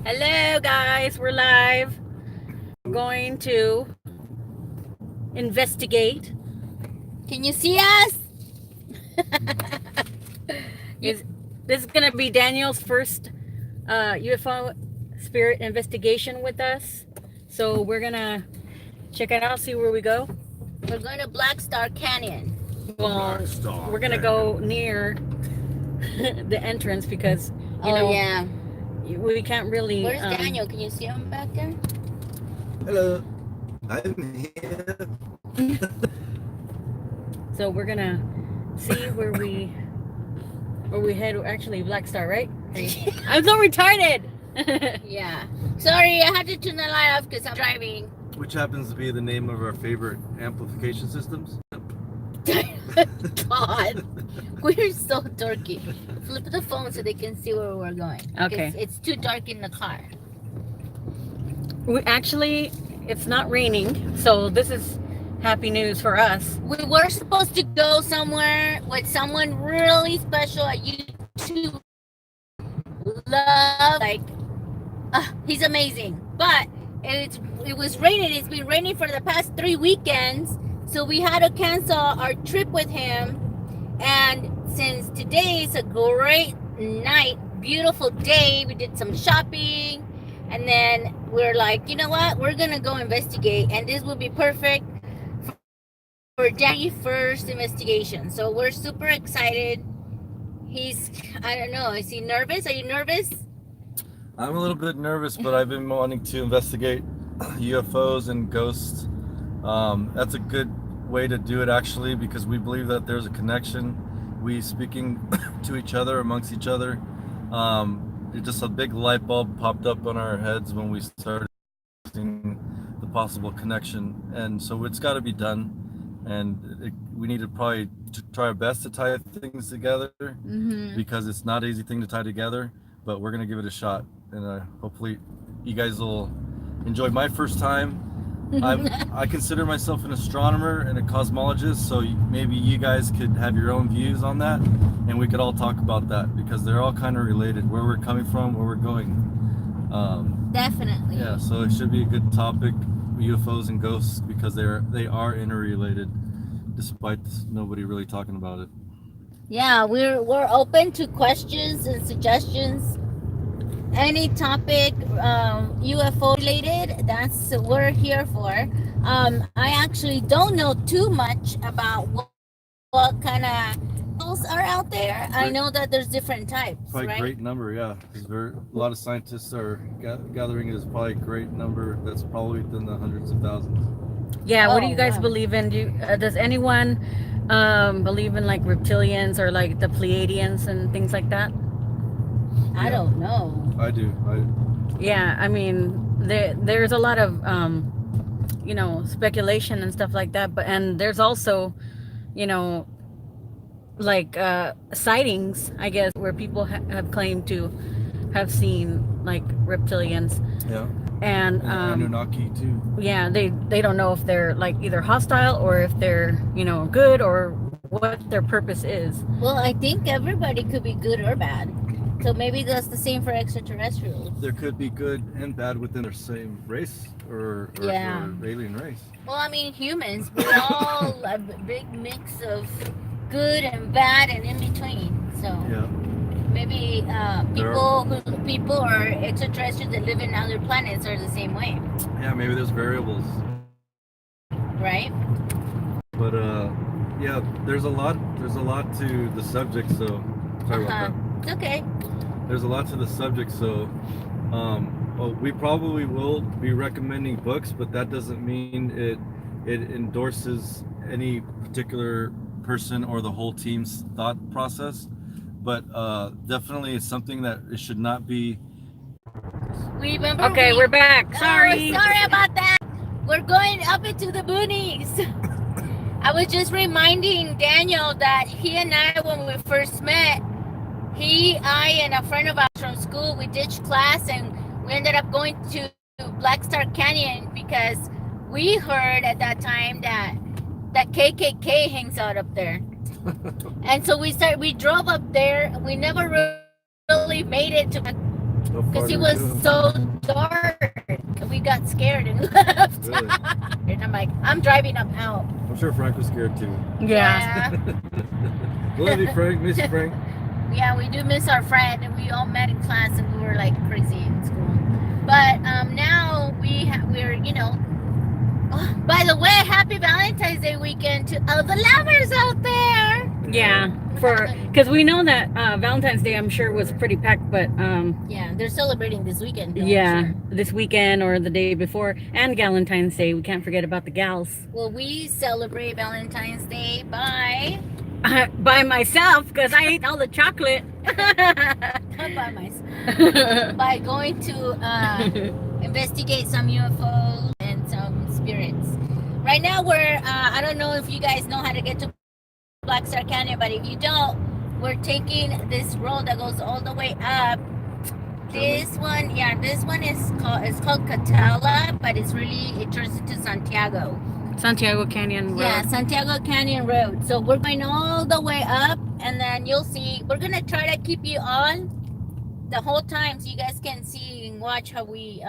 Hello, guys. We're live. We're going to investigate. Can you see us? Is this is gonna be Daniel's first UFO spirit investigation with us? So we're gonna check it out, see where we go. We're going to Blackstar Canyon. Well, Blackstar we're gonna go near the entrance because Yeah. we can't really. Where's Daniel? Can you see him back there? Hello, I'm here. So we're gonna see where we head. Actually, Blackstar, right? I'm so retarded. Yeah. Sorry, I had to turn the light off because I'm driving. Which happens to be the name of our favorite amplification systems. God, we're so dorky. Flip the phone so they can see where we're going. Okay. It's too dark in the car. It's not raining, so this is happy news for us. We were supposed to go somewhere with someone really special at YouTube. He's amazing. But it was raining. It's been raining for the past 3 weekends, so we had to cancel our trip with him. And since today is a great night, beautiful day, we did some shopping, and then we're like, you know what? We're gonna go investigate, and this will be perfect for January 1st investigation. So we're super excited. I don't know, is he nervous? Are you nervous? I'm a little bit nervous, but I've been wanting to investigate UFOs and ghosts. That's a good way to do it, actually, because we believe that there's a connection. We speaking to each other, amongst each other. Just a big light bulb popped up on our heads when we started seeing the possible connection, and so it's got to be done. And we need to probably try our best to tie things together, because it's not an easy thing to tie together, but we're gonna give it a shot, and hopefully you guys will enjoy my first time. I consider myself an astronomer and a cosmologist, so maybe you guys could have your own views on that, and we could all talk about that, because they're all kind of related, where we're coming from, where we're going. Definitely. Yeah, so it should be a good topic, UFOs and ghosts, because they are interrelated, despite nobody really talking about it. Yeah, we're open to questions and suggestions. Any topic UFO related, that's what we're here for. I actually don't know too much about what kind of tools are out there. I know that there's different types, Probably right? great number, yeah. Because a lot of scientists are gathering is probably a great number. That's probably in the hundreds of thousands. Yeah, what do you guys wow. believe in? Does anyone believe in like reptilians or like the Pleiadians and things like that? I don't know. I do. Yeah, I mean, there's a lot of speculation and stuff like that, and there's also, like sightings, I guess, where people have claimed to have seen like reptilians. Yeah. And Anunnaki too. yeah, they don't know if they're like either hostile or if they're good, or what their purpose is. Well, I think everybody could be good or bad. So maybe that's the same for extraterrestrials. There could be good and bad within the same race or alien race. Well, I mean, humans, we're all a big mix of good and bad and in between. So Yeah. maybe people or extraterrestrials that live in other planets are the same way, Yeah, maybe there's variables. right? But yeah, there's a lot to the subject, so sorry about that. It's okay. There's a lot to the subject, so well, we probably will be recommending books, but that doesn't mean it endorses any particular person or the whole team's thought process. But definitely it's something that it should not be. Remember? Okay, we're back. Sorry. Oh, sorry about that. We're going up into the boonies. I was just reminding Daniel that he and I, when we first met, I and a friend of ours from school, we ditched class and we ended up going to Blackstar Canyon because we heard at that time that KKK hangs out up there. And so we drove up there. We never really made it to How far because he did was go? so dark. We got scared and left. Really? And I'm like, I'm driving up out. I'm sure Frank was scared too. Yeah. Love you, Frank. Miss you, Frank. Yeah, we do miss our friend, and we all met in class, and we were like crazy in school. But now we're Oh, by the way, happy Valentine's Day weekend to all the lovers out there. Yeah. Because we know that Valentine's Day, I'm sure, was pretty packed, but Yeah, they're celebrating this weekend. Though, yeah, I'm sure. this weekend or the day before, and Valentine's Day, we can't forget about the gals. Well, we celebrate Valentine's Day by By myself, because I ate all the chocolate. not by myself, by going to investigate some UFOs and some spirits. Right now, we're I don't know if you guys know how to get to Blackstar Canyon, but if you don't, we're taking this road that goes all the way up. This one is called Catala, but it turns into Santiago. Santiago Canyon Road. Yeah, Santiago Canyon Road. So we're going all the way up, and then you'll see. We're gonna try to keep you on the whole time, so you guys can see and watch how we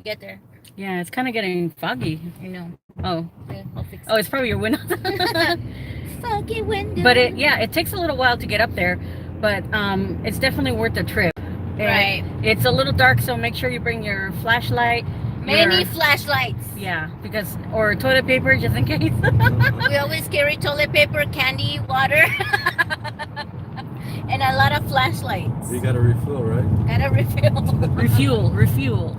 get there. Yeah, it's kind of getting foggy. You know. Oh, Yeah, I'll fix oh, it's probably your window. foggy window. But it takes a little while to get up there, but it's definitely worth the trip. Right. It's a little dark, so make sure you bring your flashlight. Many flashlights. Yeah, or toilet paper just in case. We always carry toilet paper, candy, water, and a lot of flashlights. You got to refill, right? Gotta refill. Refuel.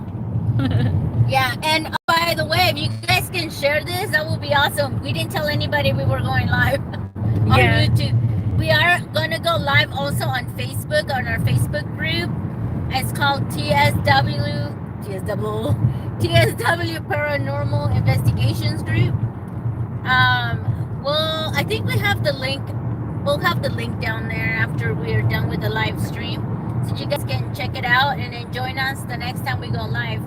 Yeah, and by the way, if you guys can share this, that would be awesome. We didn't tell anybody we were going live on Yeah. YouTube. We are gonna go live also on Facebook, on our Facebook group. It's called TSW Paranormal Investigations Group. Well, I think we have the link. We'll have the link down there after we're done with the live stream, so you guys can check it out and then join us the next time we go live.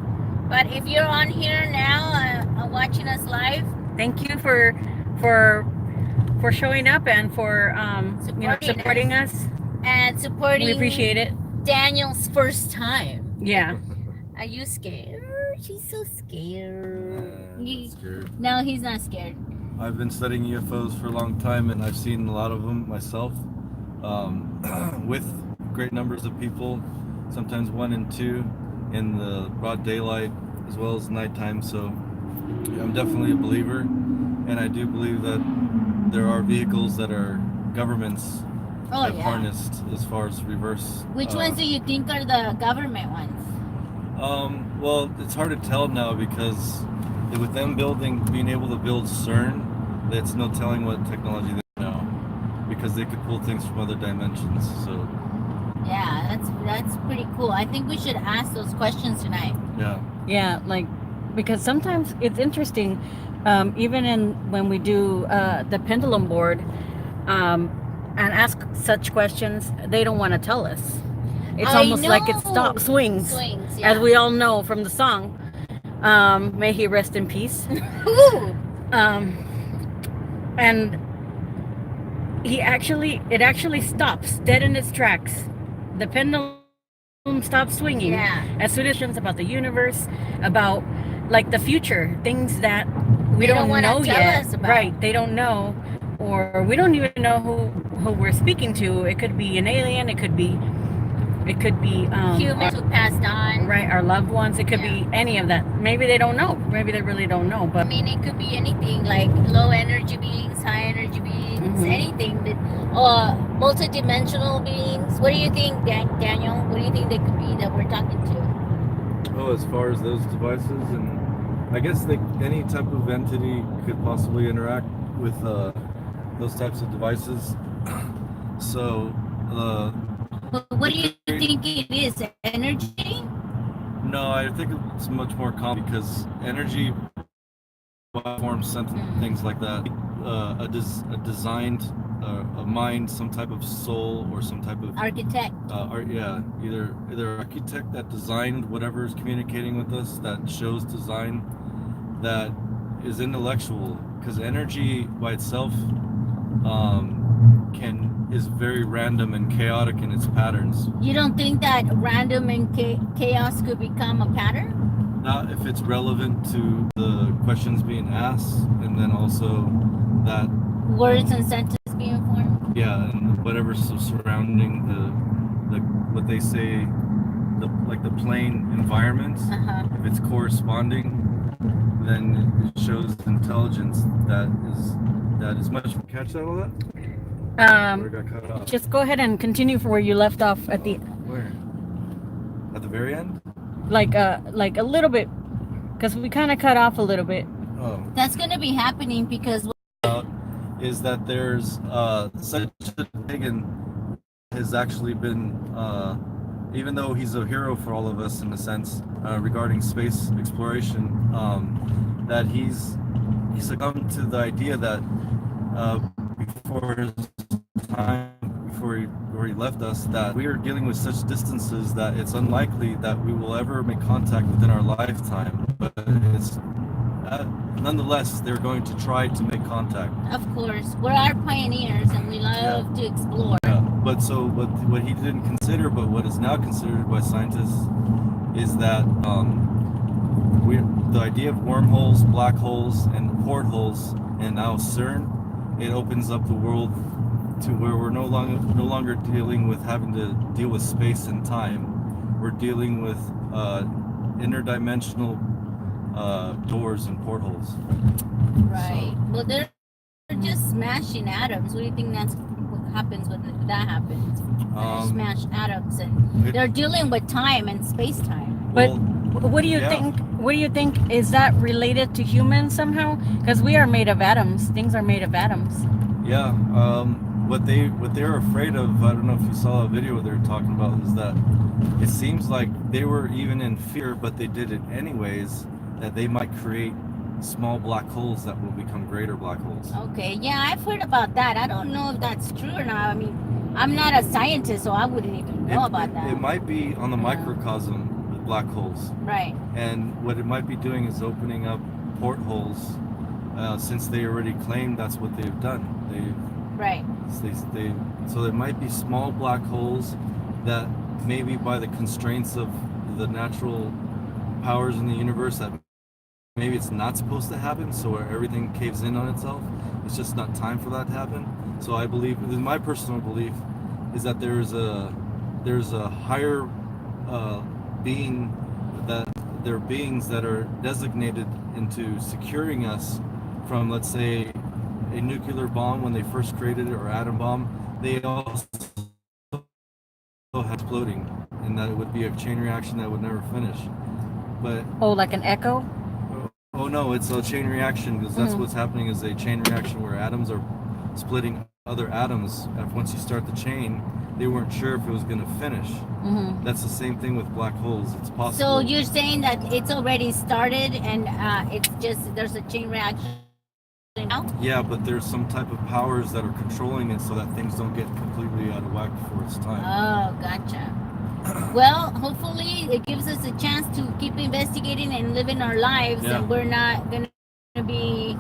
But if you're on here now, watching us live, Thank you for showing up and for supporting us. and supporting We appreciate it. Daniel's first time. Yeah. Are you scared? She's so scared. I'm scared. No, he's not scared. I've been studying UFOs for a long time, and I've seen a lot of them myself, with great numbers of people, sometimes 1 and 2, in the broad daylight as well as nighttime. So I'm definitely a believer, and I do believe that there are vehicles that are governments Oh have yeah. harnessed as far as reverse. Which ones do you think are the government ones? Well, it's hard to tell now because with them being able to build CERN, it's no telling what technology they know, because they could pull things from other dimensions. So Yeah, that's pretty cool. I think we should ask those questions tonight. yeah. Yeah, because sometimes it's interesting, even when we do the pendulum board, and ask such questions, they don't want to tell us. It's I almost like it know. swings, Yeah. as we all know from the song. May he rest in peace. Ooh. And it actually stops dead in its tracks. The pendulum stops swinging. Yeah. As soon as it's about the universe, about like the future, things that we They don't don't wanna know tell yet. us about. Right? They don't know, or we don't even know who we're speaking to. It could be an alien. It could be Humans who passed on. right, our loved ones. It could Yeah. be any of that. Maybe they don't know. Maybe they really don't know. I But mean, it could be anything, like low energy beings, high energy beings, Mhm. anything. That, multi-dimensional beings. What do you think, Daniel? What do you think they could be that we're talking to? Oh, as far as those devices, and I guess any type of entity could possibly interact with those types of devices. So, But what do you think it is? Energy? no, I think it's much more common because energy forms things like that. A designed, a mind, some type of soul, or some type of Architect. art. Yeah, either architect that designed whatever is communicating with us, that shows design, that is intellectual. Because energy by itself is very random and chaotic in its patterns. You don't think that random and chaos could become a pattern? Not if it's relevant to the questions being asked, and then also that Words and sentences being formed? yeah, and whatever's surrounding the what they say, the plane environment. Uh-huh. If it's corresponding, then it shows intelligence that is much. Catch that all that? Or it got cut off. Just go ahead and continue for where you left off at the Where? At the very end? like a little bit, because we kind of cut off a little bit. Oh. That's going to be happening because Is that there's such a pagan has actually been, even though he's a hero for all of us in a sense regarding space exploration, that he's succumbed to the idea that before his time, before he left us, that we are dealing with such distances that it's unlikely that we will ever make contact within our lifetime. But it's nonetheless, they're going to try to make contact. of course, we're our pioneers and we love to explore. Yeah, but so what he didn't consider, but what is now considered by scientists, is that the idea of wormholes, black holes, and portholes, and now CERN, it opens up the world to where we're no longer dealing with having to deal with space and time. We're dealing with interdimensional doors and portholes. Right. So, Well, they're just smashing atoms. What do you think what happens when that happens? They smash atoms, and they're dealing with time and space-time. But well, what do you think? What do you think? Is that related to humans somehow? Because we are made of atoms. Things are made of atoms. yeah. What they're afraid of, I don't know if you saw a video they were talking about, is that it seems like they were even in fear, but they did it anyways, that they might create small black holes that will become greater black holes. Okay. Yeah, I've heard about that. I don't know if that's true or not. I mean, I'm not a scientist, so I wouldn't even know about that. It might be on the microcosm of black holes. Right. And what it might be doing is opening up portholes, since they already claimed that's what they've done. Right. So there might be small black holes that maybe by the constraints of the natural powers in the universe, that maybe it's not supposed to happen, so everything caves in on itself. It's just not time for that to happen. So I believe, my personal belief, is that there's a higher being, that there are beings that are designated into securing us from, let's say, a nuclear bomb when they first created it, or atom bomb. They also have exploding, and that it would be a chain reaction that would never finish. But like an echo. oh no, it's a chain reaction, because that's what's happening, is a chain reaction where atoms are splitting other atoms. And once you start the chain, they weren't sure if it was going to finish. That's the same thing with black holes. It's possible. So you're saying that it's already started, and it's just there's a chain reaction now? Yeah, but there's some type of powers that are controlling it so that things don't get completely out of whack before it's time. Oh, gotcha. Well, hopefully it gives us a chance to keep investigating and living our lives, and we're not going to be,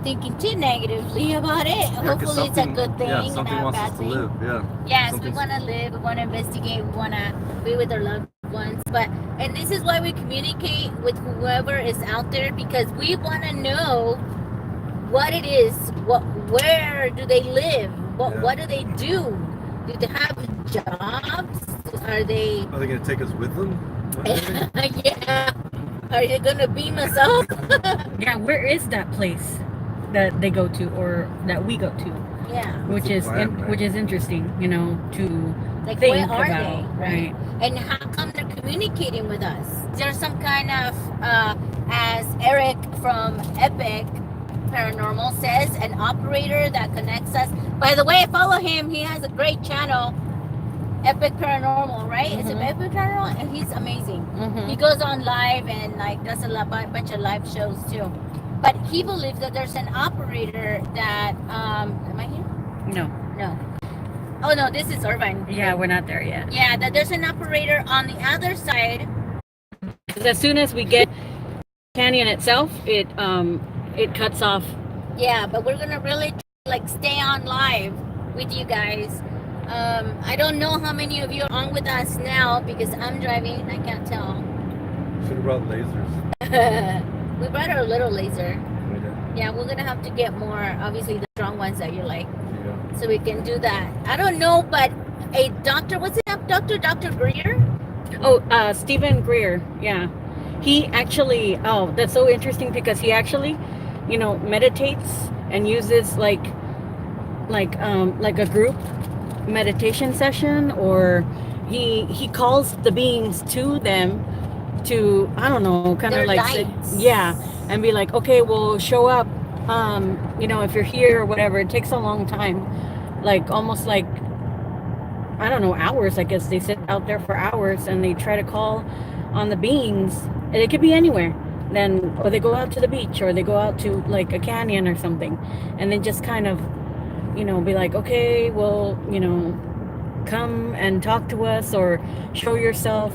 thinking too negatively about it. Hopefully it's a good thing and not a bad thing. Live. Yeah. Yes, we want to live, we want to investigate, we want to be with our loved ones. And this is why we communicate with whoever is out there, because we want to know what it is, where do they live, what do they do? Do they have jobs? Are they going to take us with them? yeah. Are you going to beam us up? Yeah, where is that place that they go to, or that we go to? Yeah. Which is interesting, to Like, think where are about, they? right? And how come they're communicating with us? There's some kind of, as Eric from Epic Paranormal says, an operator that connects us. By the way, follow him. He has a great channel, Epic Paranormal, right? Is it Epic Paranormal? And he's amazing. He goes on live and does a bunch of live shows too. But he believes that there's an operator that am I here? No. Oh no, this is Irvine. Yeah, we're not there yet. Yeah, that there's an operator on the other side. As soon as we get canyon itself, it cuts off. Yeah, but we're gonna really stay on live with you guys. I don't know how many of you are on with us now because I'm driving. I can't tell. Should have brought lasers. We brought our little laser. We did. Yeah, we're gonna have to get more, obviously the strong ones that you like, Yeah. so we can do that. I don't know, but a doctor, what's it up, Dr. Greer? Oh, Stephen Greer. Yeah. He actually, oh, that's so interesting because he actually, you know, meditates and uses like a group meditation session, or he calls the beings to them to, I don't know, kind Their of like say, lights. yeah, and be like, okay, well, show up, you know, if you're here or whatever. It takes a long time, like almost like, I don't know, hours. I guess they sit out there for hours and they try to call on the beings, and it could be anywhere. Then, or they go out to the beach, or they go out to like a canyon or something, and then just kind of, you know, be like, okay, well, you know, come and talk to us or show yourself,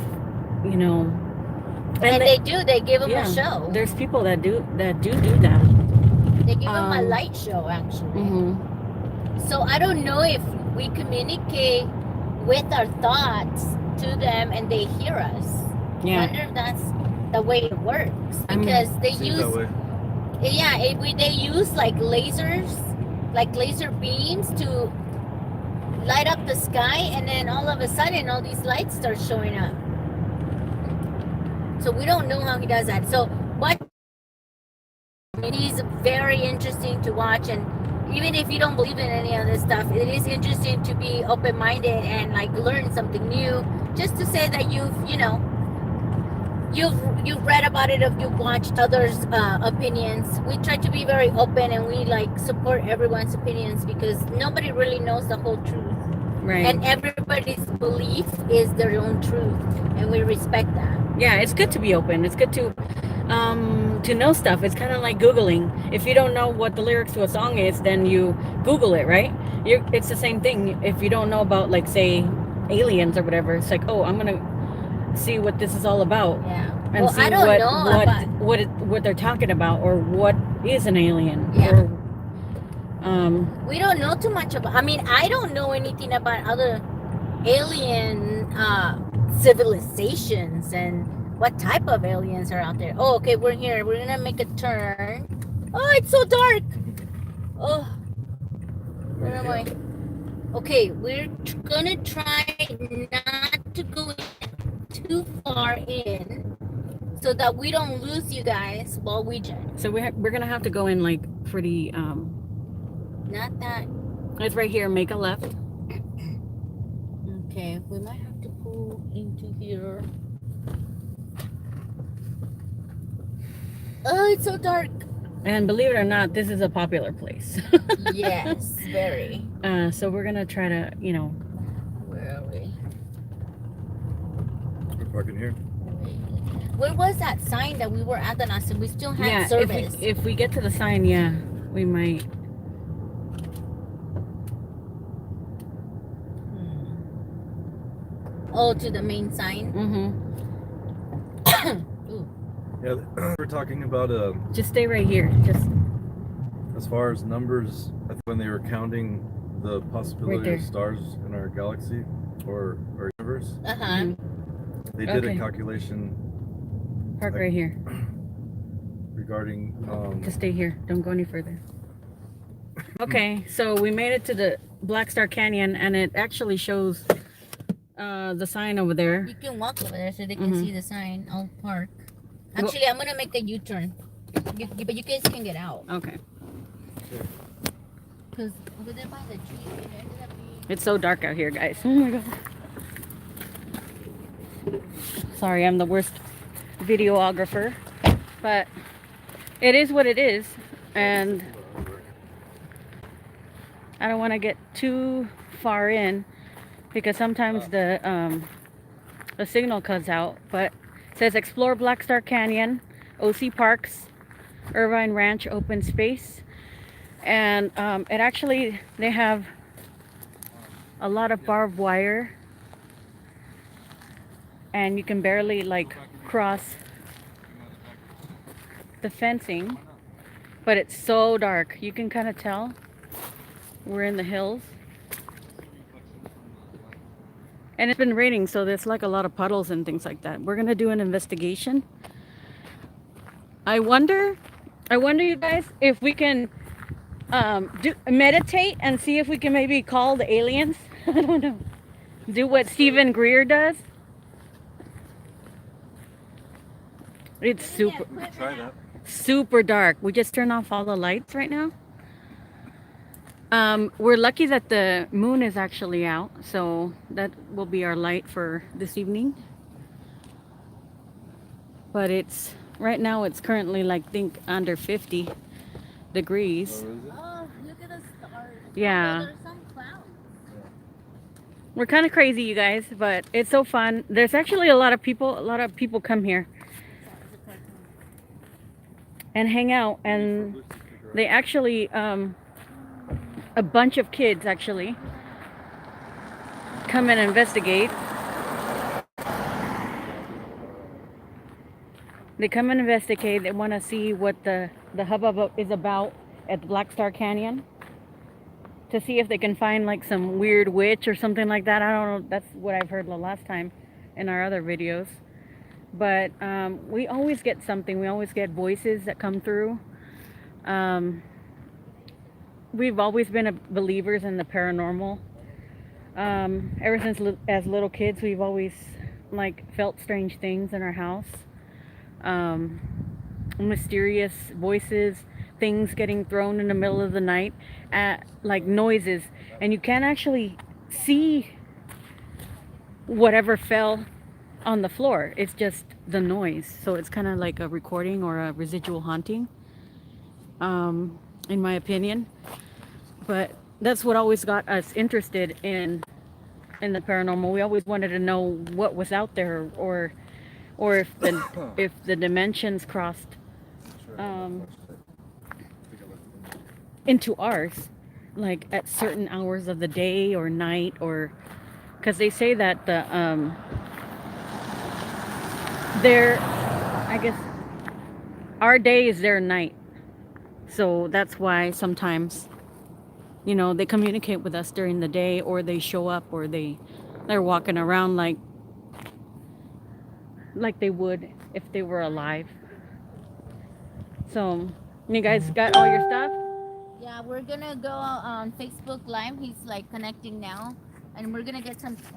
you know. And they do. They give them yeah, a show. there's people that do that. They give them a light show, actually. Mm-hmm. So I don't know if we communicate with our thoughts to them and they hear us. Yeah. I wonder if that's the way it works, I mean, because they Seems use, that way. yeah, they use like lasers, like laser beams to light up the sky, and then all of a sudden all these lights start showing up. So we don't know how he does that. So what, I mean, he's very interesting to watch, and even if you don't believe in any of this stuff, it is interesting to be open-minded and like learn something new, just to say that you've read about it, or you've watched others opinions. We try to be very open, and we like support everyone's opinions because nobody really knows the whole truth, Right. and everybody's belief is their own truth, and we respect that. Yeah, it's good to be open. It's good to know stuff. It's kind of like Googling. If you don't know what the lyrics to a song is, then you Google it, right? It's the same thing. If you don't know about, like, say, aliens or whatever, it's like, oh, I'm gonna see what this is all about, Yeah. and Well, see I don't know about, what they're talking about, or what is an alien. Yeah. Or, we don't know too much about. I mean, I don't know anything about other alien civilizations and what type of aliens are out there. Oh, okay, we're here. We're gonna make a turn. Oh, it's so dark. Oh, where am I? Okay, we're gonna try not to go too far in, so that we don't lose you guys while we judge. so we're gonna have to go in like pretty. Not that. It's right here. Make a left. Okay, we might have to pull into here. Oh, it's so dark. And believe it or not, this is a popular place. Yes, very. So we're gonna try to, you know. Where are we? We're parking here. Where was that sign that we were at the last time? We still had Yeah, service. if we get to the sign, yeah, we might. Oh, to the main sign. Mm-hmm. Yeah, we're talking about Just stay right here. Just as far as numbers. I think when they were counting the possibility there. of stars in our galaxy or our universe, Uh-huh. they did Okay. a calculation park Like- right here. regarding Just stay here. Don't go any further. Okay, so we made it to the Blackstar Canyon, and it actually shows the sign over there. You can walk over there so they can Mhm. see the sign. I'll park. Actually, I'm gonna make a U-turn. But you guys can get out. Okay. Because over there by the tree, it ended up being... It's so dark out here, guys. Oh my god. Sorry, I'm the worst videographer, but it is what it is, and I don't want to get too far in because sometimes the signal cuts out. But it says explore Blackstar Canyon, OC Parks, Irvine Ranch open space, and it actually, they have a lot of barbed wire, and you can barely like cross the fencing, but it's so dark. You can kind of tell we're in the hills. And it's been raining, so there's like a lot of puddles and things like that. We're gonna do an investigation. I wonder, you guys, if we can meditate and see if we can maybe call the aliens. I don't know. Do what Stephen Greer does. It's super, We could try that. super dark. We just turn off all the lights right now. We're lucky that the moon is actually out, so that will be our light for this evening. But it's right now it's currently like think under 50 degrees. Or is it? Oh, look at the stars. Yeah. Oh, there's some clouds. We're kind of crazy, you guys, but it's so fun. There's actually a lot of people come here and hang out, and they actually a bunch of kids actually come and investigate. They come and investigate. They want to see what the hubbub is about at the Blackstar Canyon, to see if they can find like some weird witch or something like that. I don't know. That's what I've heard the last time in our other videos. But we always get something. We always get voices that come through. We've always been believers in the paranormal. Ever since as little kids, we've always like felt strange things in our house. Mysterious voices, things getting thrown in the middle of the night, like noises, and you can't actually see whatever fell on the floor. It's just the noise. So it's kind of like a recording or a residual haunting, in my opinion. But that's what always got us interested in the paranormal. We always wanted to know what was out there, or if the dimensions crossed into ours, like at certain hours of the day or night, or because they say that I guess our day is their night, so that's why sometimes, you know, they communicate with us during the day, or they show up, or they're walking around like they would if they were alive. So, you guys got all your stuff? Yeah, we're gonna go on Facebook Live. He's like connecting now, and we're gonna get some of the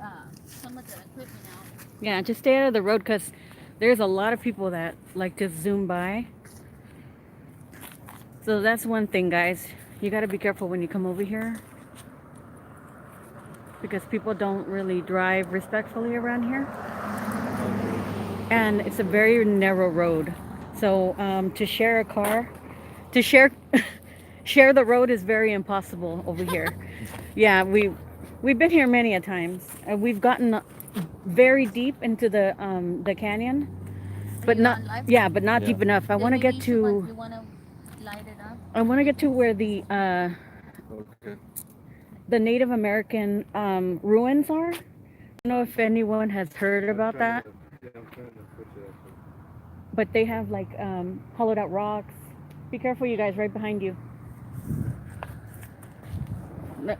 equipment out. Yeah, just stay out of the road, because there's a lot of people that like to zoom by. So that's one thing, guys. You got to be careful when you come over here, because people don't really drive respectfully around here. And it's a very narrow road. So to share a car, to share the road is very impossible over here. Yeah, we've been here many a times. We've gotten very deep into the canyon, but not but not deep enough. I want to get to. You wanna light it up? I want to get to where the Okay. the Native American ruins are. I don't know if anyone has heard about that. Yeah, I'm trying to switch it up. But they have like hollowed out rocks. Be careful, you guys, right behind you.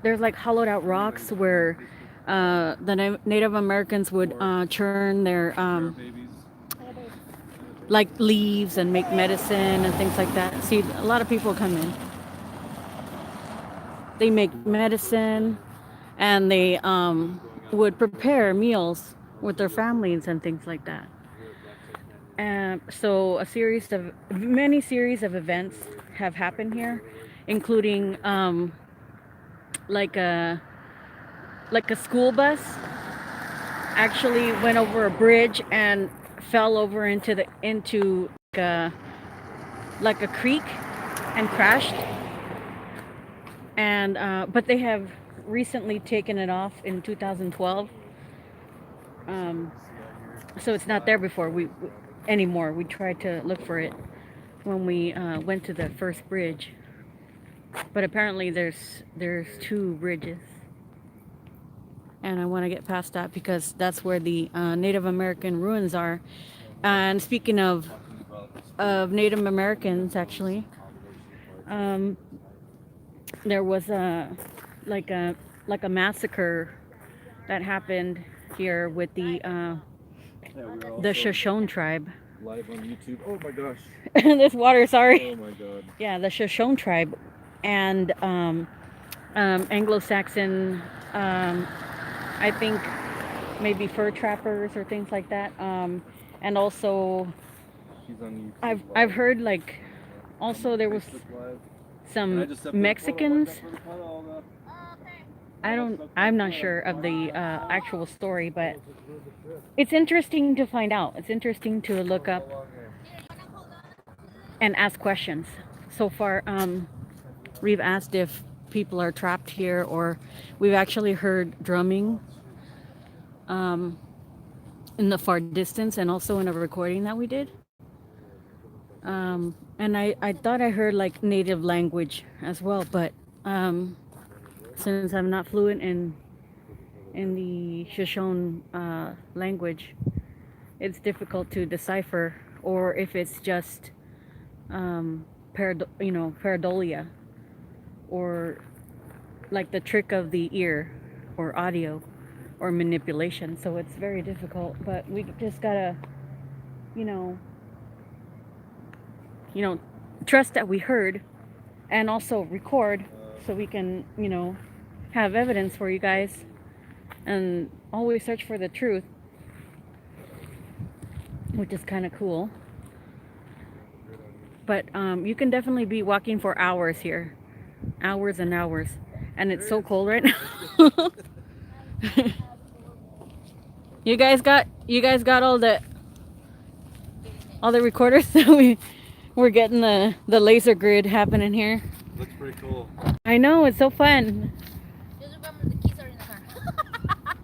There's like hollowed out rocks where the Native Americans would churn their like leaves and make medicine and things like that. See, a lot of people come in. They make medicine, and they would prepare meals with their families and things like that. So many series of events have happened here, including like a school bus actually went over a bridge and fell over into like a creek and crashed. And but they have recently taken it off in 2012. So it's not there anymore. We tried to look for it when we went to the first bridge, but apparently there's two bridges, and I want to get past that because that's where the Native American ruins are. And speaking of Native Americans, actually, there was a massacre that happened here with Yeah, we're the also Shoshone tribe. live on YouTube. Oh my gosh. This water, sorry. Oh my god. Yeah, the Shoshone tribe, and Anglo-Saxon, I think maybe fur trappers or things like that. And also She's on YouTube. I've live. heard like I'm also on there was Facebook Live. And I some just stepped in the puddle. Mexicans. Watch out for the puddle. I'm not sure of the actual story, but it's interesting to find out. It's interesting to look up and ask questions. So far, we've asked if people are trapped here, or we've actually heard drumming in the far distance, and also in a recording that we did. And I thought I heard like native language as well, but since I'm not fluent in the Shoshone language, it's difficult to decipher, or if it's just pareidolia, or like the trick of the ear, or audio, or manipulation. So it's very difficult, but we just gotta, you know, trust that we heard, and also record so we can, have evidence for you guys, and always search for the truth, which is kind of cool. But you can definitely be walking for hours here, hours and hours, and it's so cold right now. You guys got all the recorders. We're getting the laser grid happening here. Looks pretty cool. I know, it's so fun. Just remember the keys are in the car.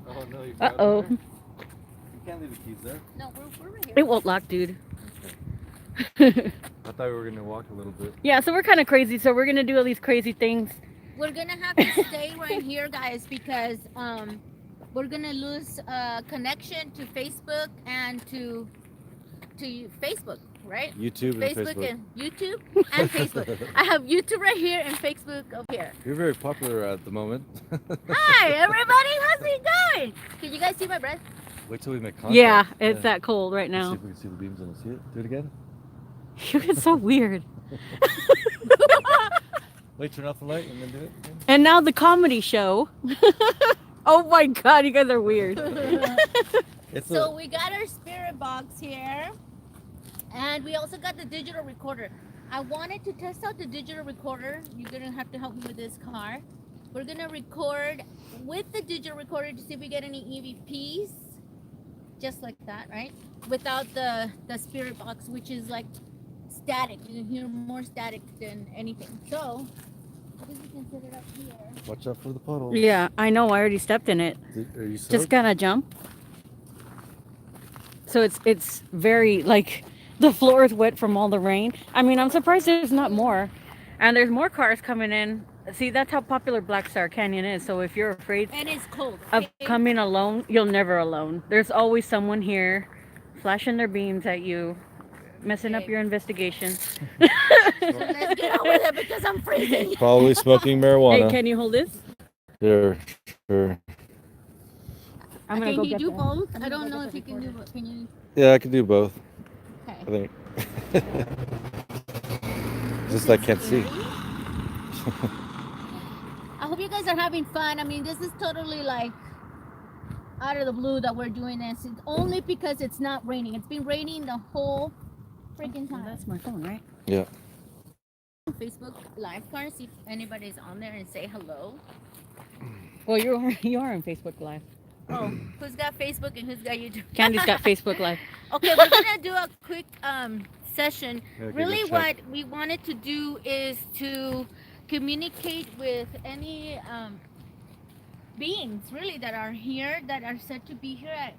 Oh no, you Uh-oh. You can't leave the keys there. No, we're right here. It won't lock, dude. I thought we were gonna walk a little bit. Yeah, so we're kind of crazy, so we're gonna do all these crazy things. We're gonna have to stay right here, guys, because we're gonna lose connection to Facebook and to Facebook, right? YouTube and Facebook Facebook. and YouTube and Facebook. I have YouTube right here and Facebook over here. You're very popular at the moment. Hi, everybody. How's it going? Can you guys see my breath? Wait till we make contact. Yeah, it's that cold right Let's see now. if we can see the beams on the see it. Do it again. It's so weird. Wait, turn off the light and then do it. And now the comedy show. Oh my god, you guys are weird. It's So we got our spirit box here, and we also got the digital recorder. I wanted to test out the digital recorder. You're gonna have to help me with this car. We're gonna record with the digital recorder to see if we get any EVPs, just like that, right? Without the spirit box, which is like static. You can hear more static than anything. So I think we can set it up here. Watch out for the puddle. Yeah, I know, I already stepped in it. Are you soaked? Just gotta jump. So it's very, like, the floor is wet from all the rain. I mean, I'm surprised there's not more. And there's more cars coming in. See, that's how popular Blackstar Canyon is. So if you're afraid And it's cold. of okay? coming alone, you'll never alone. There's always someone here flashing their beams at you, messing up Okay. your investigation. So let's get on with it because I'm freezing. Probably smoking marijuana. Hey, can you hold this? Sure. I'm gonna Can go you get do the- both? I'm I gonna don't go know get if the you can do recorder. both. Can you? Yeah, I can do both. I Okay. think. Just I can't see. I hope you guys are having fun. I mean, this is totally like out of the blue that we're doing this. It's only because it's not raining. It's been raining the whole freaking time. That's my phone, right? Yeah. Facebook live car, see if anybody's on there and say hello. Well, you are on Facebook Live. Oh, who's got Facebook and who's got YouTube? Candy's got Facebook Live. Okay, we're gonna do a quick session. Yeah, give it a Really, check. what we wanted to do is to communicate with any beings, really, that are here, that are said to be here at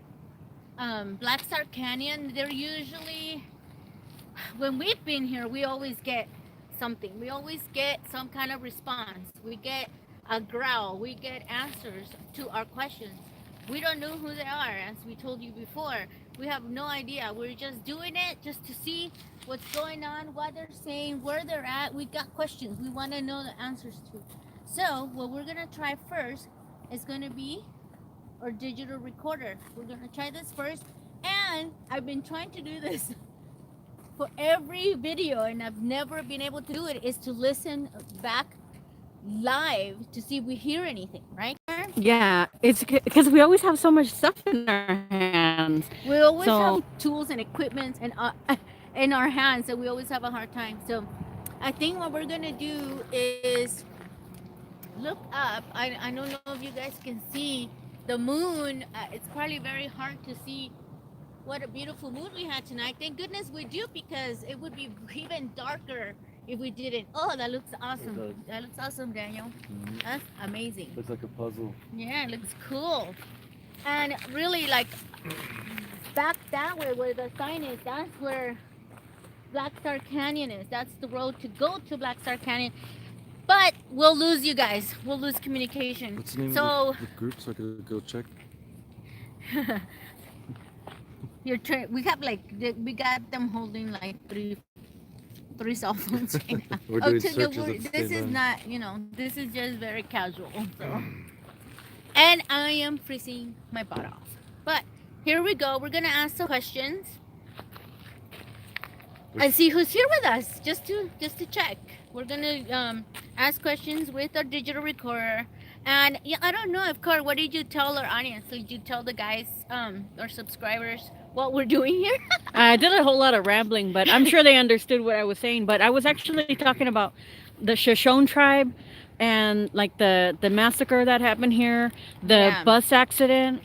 Blackstar Canyon. They're usually, when we've been here, we always get something. We always get some kind of response. We get a growl. We get answers to our questions. We don't know who they are, as we told you before. We have no idea. We're just doing it just to see what's going on, what they're saying, where they're at. We got questions we want to know the answers to. So what we're gonna try first is gonna be our digital recorder. We're gonna try this first, and I've been trying to do this for every video, and I've never been able to do it. Is to listen back live to see if we hear anything, right? Yeah, it's because we always have so much stuff in our hands. We always So- have tools and equipment and in our hands, so we always have a hard time. So I think what we're gonna do is look up. I don't know if you guys can see the moon. It's probably very hard to see what a beautiful moon we had tonight. Thank goodness we do, because it would be even darker if we didn't. Oh, that looks awesome. That looks awesome, Daniel. Mhm. That's amazing. Looks like a puzzle. Yeah, it looks cool. And really, like, back that way where the sign is, that's where Blackstar Canyon is. That's the road to go to Blackstar Canyon. But we'll lose you guys. We'll lose communication. What's the name So of the group so I could go check? we have we got them holding like three cell phones right now. We're doing to the searches word- at the this same is time. not, this is just very casual. So. And I am freezing my butt off. But here we go. We're gonna ask some questions and see who's here with us, just to check. We're gonna ask questions with our digital recorder. And yeah, I don't know if Carl, what did you tell our audience? Did you tell the guys, our subscribers, what we're doing here? I did a whole lot of rambling, but I'm sure they understood what I was saying. But I was actually talking about the Shoshone tribe and like the massacre that happened here, the Yeah. bus accident,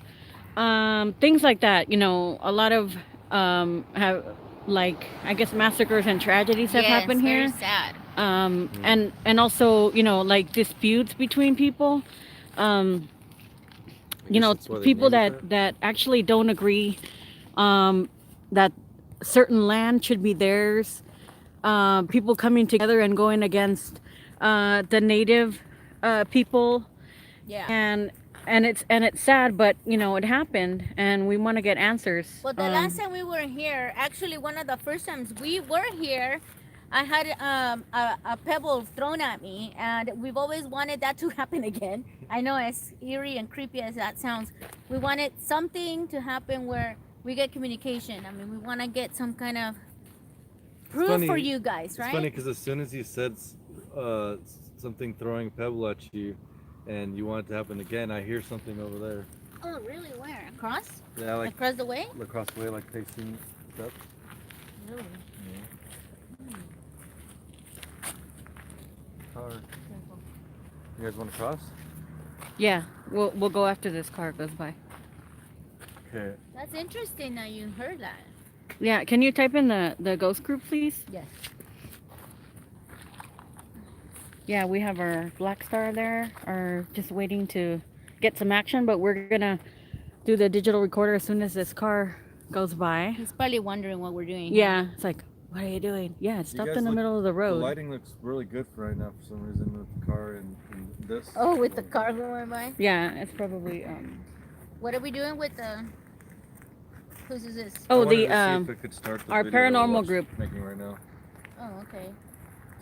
things like that. You know, a lot of have like I guess massacres and tragedies have Yes, happened very here. sad. And also, you know, like disputes between people. You know, that's why they people named it that actually don't agree that certain land should be theirs. People coming together and going against the native people, Yeah. and it's sad, but you know it happened, and we want to get answers. Well, the last time we were here, actually one of the first times we were here, I had a pebble thrown at me, and we've always wanted that to happen again. I know, as eerie and creepy as that sounds, we wanted something to happen where we get communication. I mean, we want to get some kind of proof funny- for you guys, It's right? funny because as soon as you said something throwing a pebble at you and you want it to happen again, I hear something over there. Oh, really? Where? Across? Yeah, like Across the way? across the way, like facing stuff. Really? Car. You guys want to cross? Yeah, we'll go after this car goes by. Okay. That's interesting that you heard that. Yeah, can you type in the ghost group, please? Yes. Yeah, we have our Blackstar there, are just waiting to get some action, but we're gonna do the digital recorder as soon as this car goes by. He's probably wondering what we're doing. Yeah, it's like, what are you doing? Yeah, it's You stopped guys in the look- middle of the The road. lighting looks really good for right now for some reason with the car and this. Oh, with the car going by? Yeah, it's probably What are we doing with the... Whose is this? Oh, I wanted the, to see if it could start the our video that we're paranormal group. making right now Oh, okay.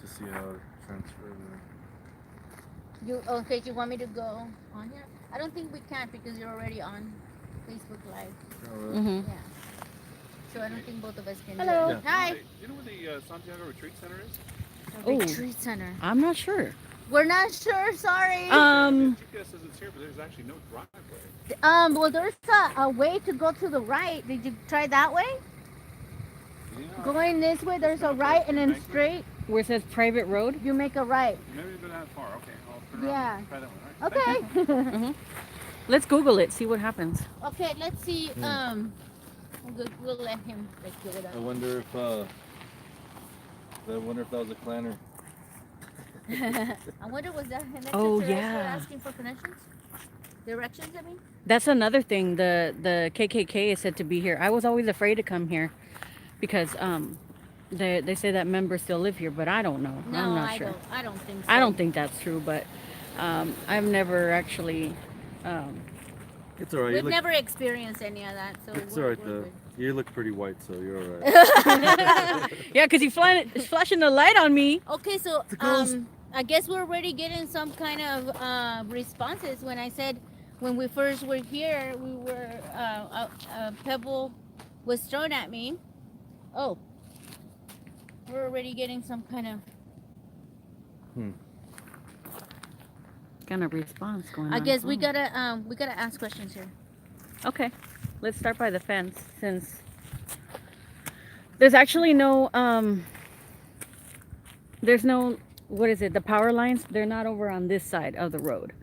to see how it transfers. Okay, you want me to go on here? I don't think we can because you're already on Facebook Live. Oh, really? mhm. Yeah. So I don't think both of us can Hello. do it. Hi. Hey, do you know where the Santiago Retreat Center is? The Oh. Retreat Center. I'm not sure. We're not sure, sorry. The GPS says it's here, but there's actually no driveway. Well, there's a way to go to the right. Did you try that way? Yeah. Going this way, there's a right and then straight. Where it says private road. You make a right. Maybe you've been that far. Okay, I'll turn Yeah. around and try that one. All right. Thank you. Okay. Let's Google it, see what happens. Okay, let's see. We'll let him like, go with I that. wonder if that was a clanner. I wonder, was that connections? Oh, or else we're yeah. asking for connections? Directions, I mean? That's another thing. The KKK is said to be here. I was always afraid to come here because they say that members still live here, but I don't know. No, I'm not I sure. don't. I don't think so. I don't think that's true, but I've never actually. It's alright. We've never experienced any of that, so It's we're, alright we're though. good. You look pretty white, so you're alright. Yeah, because he's flashing the light on me. Okay, so The ghost. I guess we're already getting some kind of responses when I said when we first were here, we were a pebble was thrown at me. Oh, we're already getting some kind of. Kind of response going on. I guess we Oh. gotta ask questions here. Okay, let's start by the fence since there's actually no there's no, what is it, the power lines, they're not over on this side of the road.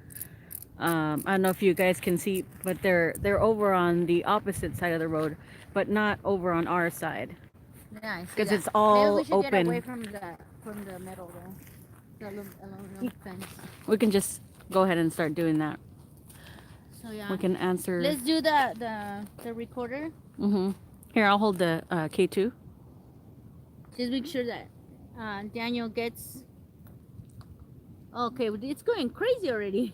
I don't know if you guys can see, but they're over on the opposite side of the road, but not over on our side Yeah, I see because that. it's all Maybe we should get away open. from the metal though. The aluminum fence. We can just go ahead and start doing that. So yeah. We can answer. Let's do the recorder. Here, I'll hold the K2. Just make sure that Daniel gets. Okay, it's going crazy already.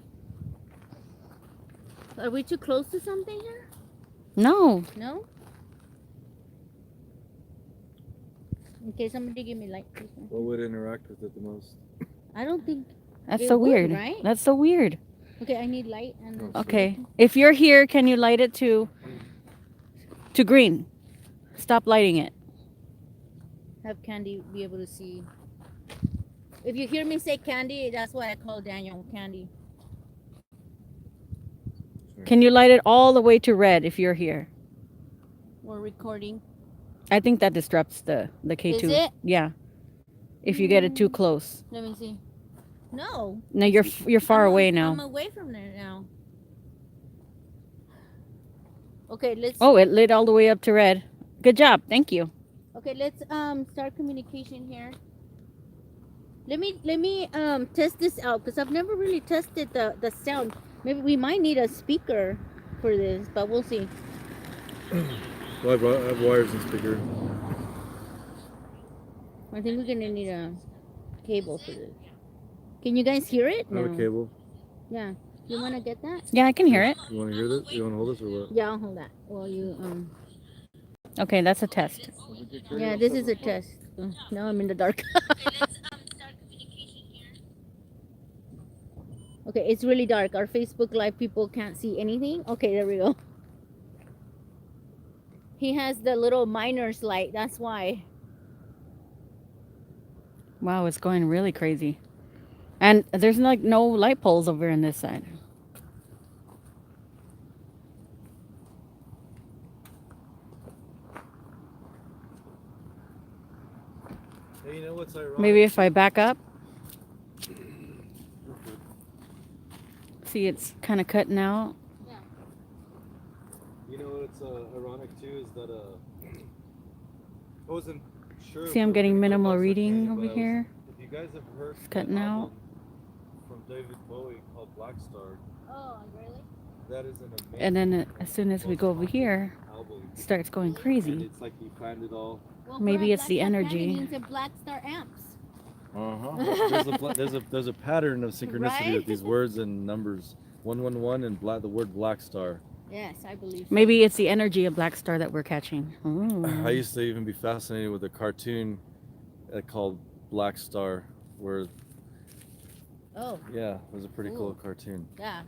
Are we too close to something here? No. No? Okay, somebody give me light, please. What would interact with it the most? I don't think. That's It so would, weird. right? That's so weird. Okay, I need light and. Then Okay. If you're here, can you light it to green? Stop lighting it. Have Candy be able to see. If you hear me say Candy, that's why I call Daniel Candy. Can you light it all the way to red if you're here? We're recording. I think that disrupts the K2. Is it? Yeah. If you get it too close. Let me see. No. No, you're far away now. I'm away from there now. Okay, let's. Oh, it lit all the way up to red. Good job. Thank you. Okay, let's start communication here. Let me test this out because I've never really tested the sound. Maybe we might need a speaker for this, but we'll see. Well, I have wires and speaker. I think we're gonna need a cable for this. Can you guys hear it? I have a cable. Yeah. You wanna get that? Yeah, I can hear it. You want to hear this? You want to hold this or what? Yeah, I'll hold that. Well, you Okay, that's a test. Yeah, this is a test. Now I'm in the dark. Okay, it's really dark. Our Facebook Live people can't see anything. Okay, there we go. He has the little miner's light. That's why. Wow, it's going really crazy. And there's like no light poles over on this side. Hey, you know what's ironic? Maybe if I back up. See, it's kind of cutting out. You know what's ironic too is that I wasn't sure. See, I'm getting minimal reading over but here. If you guys have heard It's cutting the out. album from David Bowie called Blackstar, Oh, really? that is an amazing. And then as soon as we go over here, album. it starts going And crazy. it's like he planned it all. Well, Maybe for a it's the Blackstar energy. Canyon means a Blackstar amps. There's a pattern of synchronicity Right? with these words and numbers. 111 and the word Blackstar. Yes, I believe. So. Maybe it's the energy of Blackstar that we're catching. Ooh. I used to even be fascinated with a cartoon called Blackstar, where Oh, yeah, it was a pretty cool Ooh. cartoon. yeah.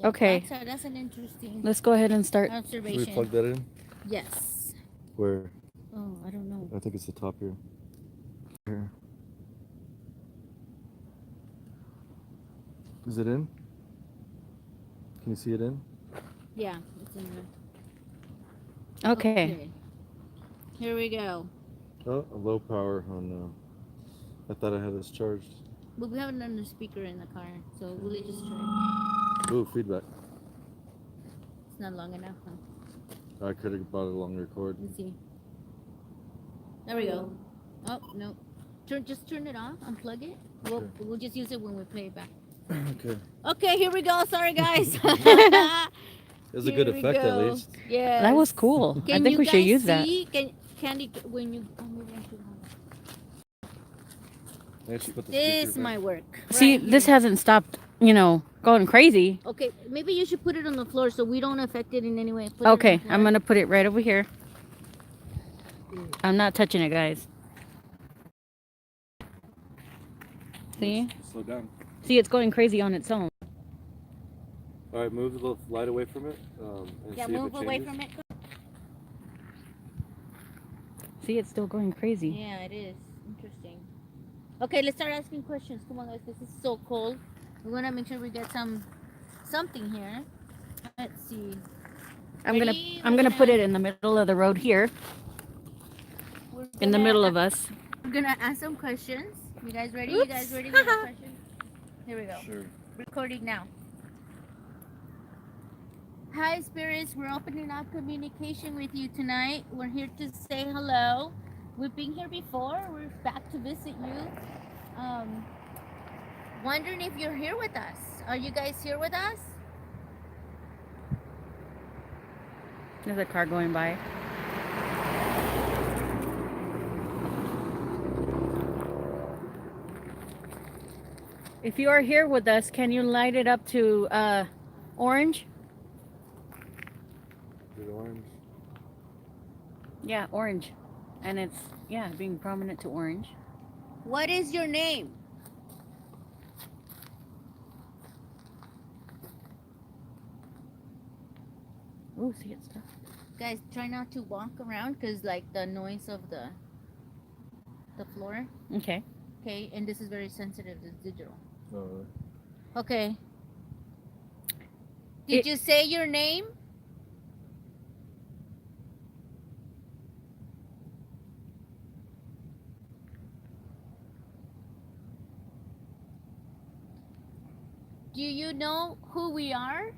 Okay. That's an interesting Let's go ahead and start. Should we observation. plug that in? Yes. Where? Oh, I don't know. I think it's the top here. Here. Is it in? Can you see it in? Yeah, it's in there. Okay. Here we go. Oh, a low power. Oh no. I thought I had this charged. But we have another speaker in the car, so we'll just try. Ooh, feedback. It's not long enough, huh? I could have brought a longer cord. Let's see. There we go. Oh, no. Just turn it off, unplug it. We'll just use it when we play it back. Okay. Okay, here we go. Sorry, guys. It was a good Here we effect go. at least. Yeah. That was cool. I think we should use that. Candy, when you... Oh, maybe I should have- I actually put the This speaker back. might work. See, Right this here. hasn't stopped, going crazy. Okay, maybe you should put it on the floor so we don't affect it in any way. Put it on Okay, the floor. I'm going to put it right over here. I'm not touching it, guys. See? Slow down. See, it's going crazy on its own. All right, move the light away from it. And Yeah, see if move it away changes. from it. See, it's still going crazy. Yeah, it is. Interesting. Okay, let's start asking questions. Come on, guys. This is so cold. We want to make sure we get something here. Let's see. I'm Ready? gonna put it in the middle of the road here, We're in the gonna- middle of us. We're gonna ask some questions. You guys ready? Oops. You guys ready for the questions? Here we go. Sure. Recording now. Hi, spirits. We're opening up communication with you tonight. We're here to say hello. We've been here before. We're back to visit you. Wondering if you're here with us. Are you guys here with us? There's a car going by. If you are here with us, can you light it up to orange? Is it orange? Yeah, orange. And it's, yeah, being prominent to orange. What is your name? Oh, see, it's stuck. Guys, try not to walk around because like the noise of the floor. Okay. Okay, and this is very sensitive. It's digital. Oh, really? Okay. Did It- you say your name? Do you know who we are?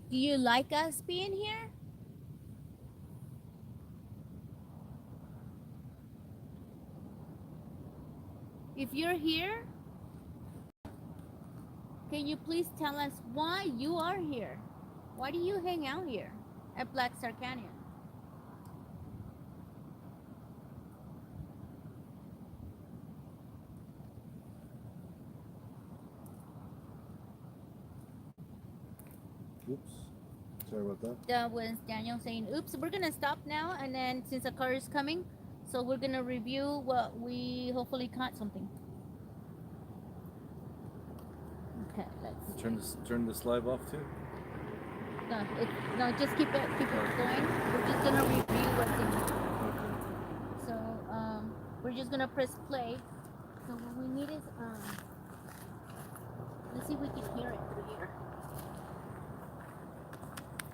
Do you like us being here? If you're here, can you please tell us why you are here? Why do you hang out here at Blackstar Canyon? Oops. Sorry about that. That was Daniel saying, oops, we're gonna stop now, and then since a car is coming, so we're gonna review what we hopefully caught something. Okay, let's Turn this live off too. no, just keep it going. We're just gonna review what's in here. So we're just gonna press play. So what we need is let's see if we can hear it through here.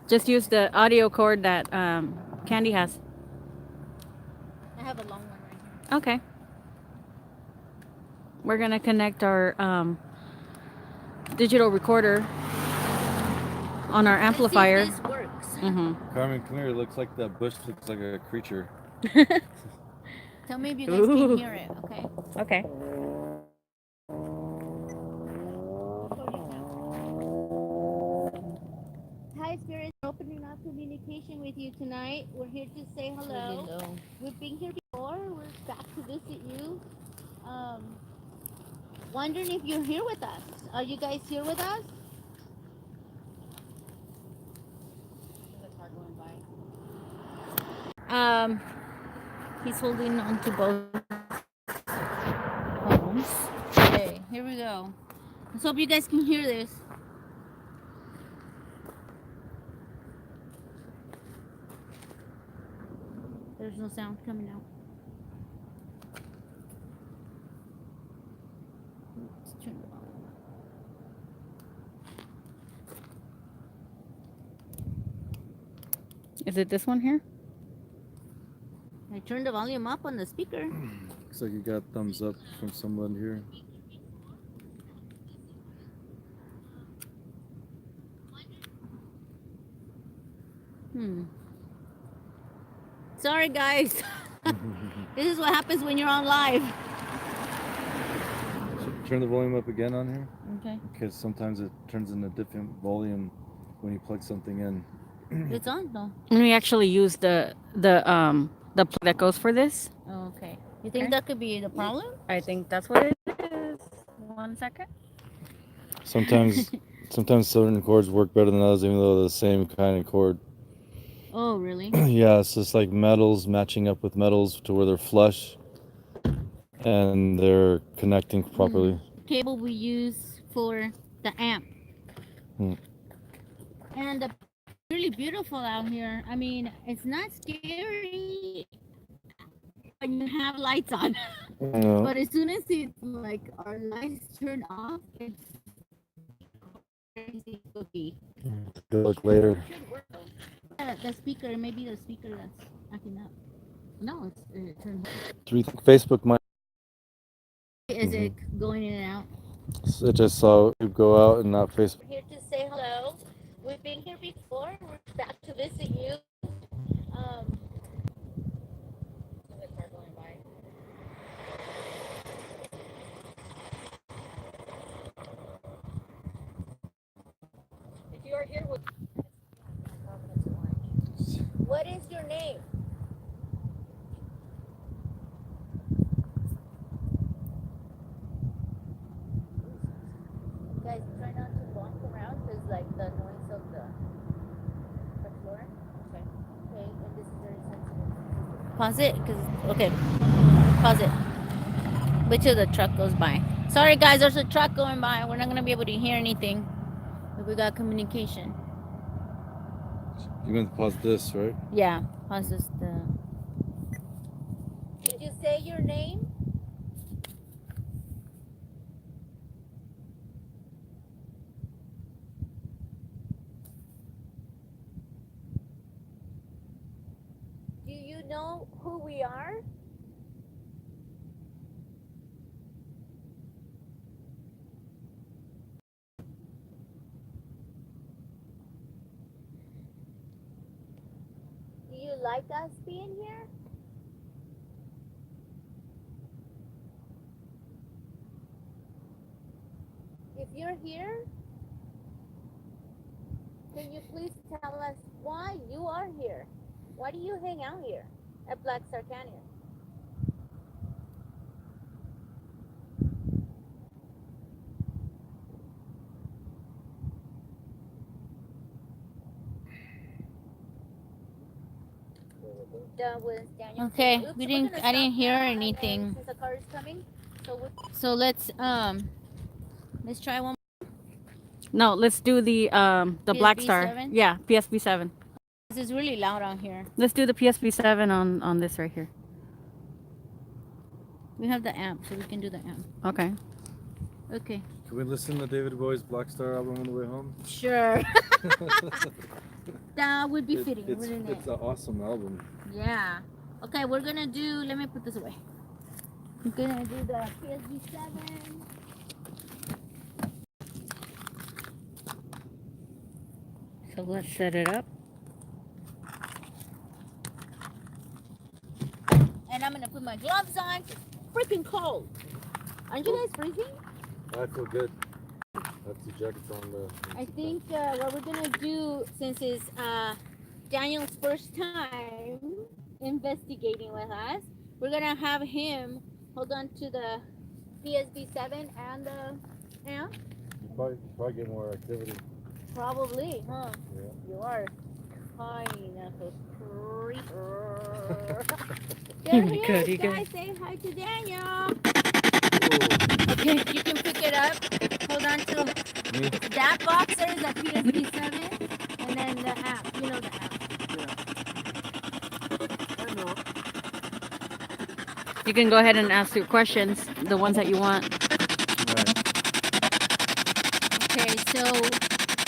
Just use the audio cord that Candy has. I have a long one right here. Okay. We're gonna connect our digital recorder on our amplifier. Let's see if this works. Mm-hmm. Carmen, come here. It looks like that bush looks like a creature. Tell me if you guys Ooh. can hear it, okay? Okay. Hi, spirits. We're opening up communication with you tonight. We're here to say hello. We've been here before. We're back to visit you. Wondering if you're here with us. Are you guys here with us? He's holding on to both phones. Okay, here we go. Let's hope you guys can hear this. There's no sound coming out. Let's turn it on. Is it this one here? I turned the volume up on the speaker. Looks like you got thumbs up from someone here. Sorry, guys. This is what happens when you're on live. Turn the volume up again on here, Okay. because sometimes it turns in a different volume when you plug something in. It's on though. And we actually use the plug that goes for this. Oh, okay. You think Okay. that could be the problem? I think that's what it is. 1 second. Sometimes certain chords work better than others, even though they're the same kind of chord. Oh, really? Yeah, it's just like metals matching up with metals to where they're flush and they're connecting properly. Cable we use for the amp. Hmm. And really beautiful out here. I mean, it's not scary when you have lights on. Yeah. But as soon as it's like our lights turn off, it's crazy spooky. Good look later. The speaker, maybe the speaker that's acting up. No, it turned. Do you think Facebook might? Is it going in and out? I just saw it go out and not Facebook. Here to say hello. We've been here before. We're back to visit you. There's a car going by. If you are here with. What is your name? Guys, try not to walk around because like the noise of the floor. Okay. Okay, and this is very sensitive. Pause it, cause okay. Pause it. Wait till the truck goes by. Sorry guys, there's a truck going by. We're not gonna be able to hear anything. But we got communication. You're going to pause this, right? Yeah. Pause this. Did you say your name? Do you know who we are? Do you like us being here? If you're here, can you please tell us why you are here? Why do you hang out here at Blackstar Canyon? Okay, Oops, we we're didn't. gonna I didn't stop hear now, anything. and since the car is coming, So let's try one. no, let's do the Blackstar. PSB7? Yeah, PSB7. This is really loud out here. Let's do the PSB7 on this right here. We have the amp, so we can do the amp. Okay. Okay. Can we listen to David Bowie's Blackstar album on the way home? Sure. That would be fitting, it's, wouldn't it? It's an awesome album. Yeah. Okay, we're gonna do. Let me put this away. We're gonna do the PSB7. So let's set it up. And I'm gonna put my gloves on. It's freaking cold. Aren't you guys freezing? I feel good. I have two jackets on the. I think what we're gonna do, since it's Daniel's first time investigating with us, we're gonna have him hold on to the PSB7 and the amp. You probably get more activity. Probably, huh? Yeah. You are kind of a creeper. There he Good, is, you good. guys. Say hi to Daniel. Ooh, Okay, you can pick it up. Hold on to me? that box. There is a PSB7, and then the app. You know the app. I know. You can go ahead and ask your questions, the ones that you want. Right. Okay, so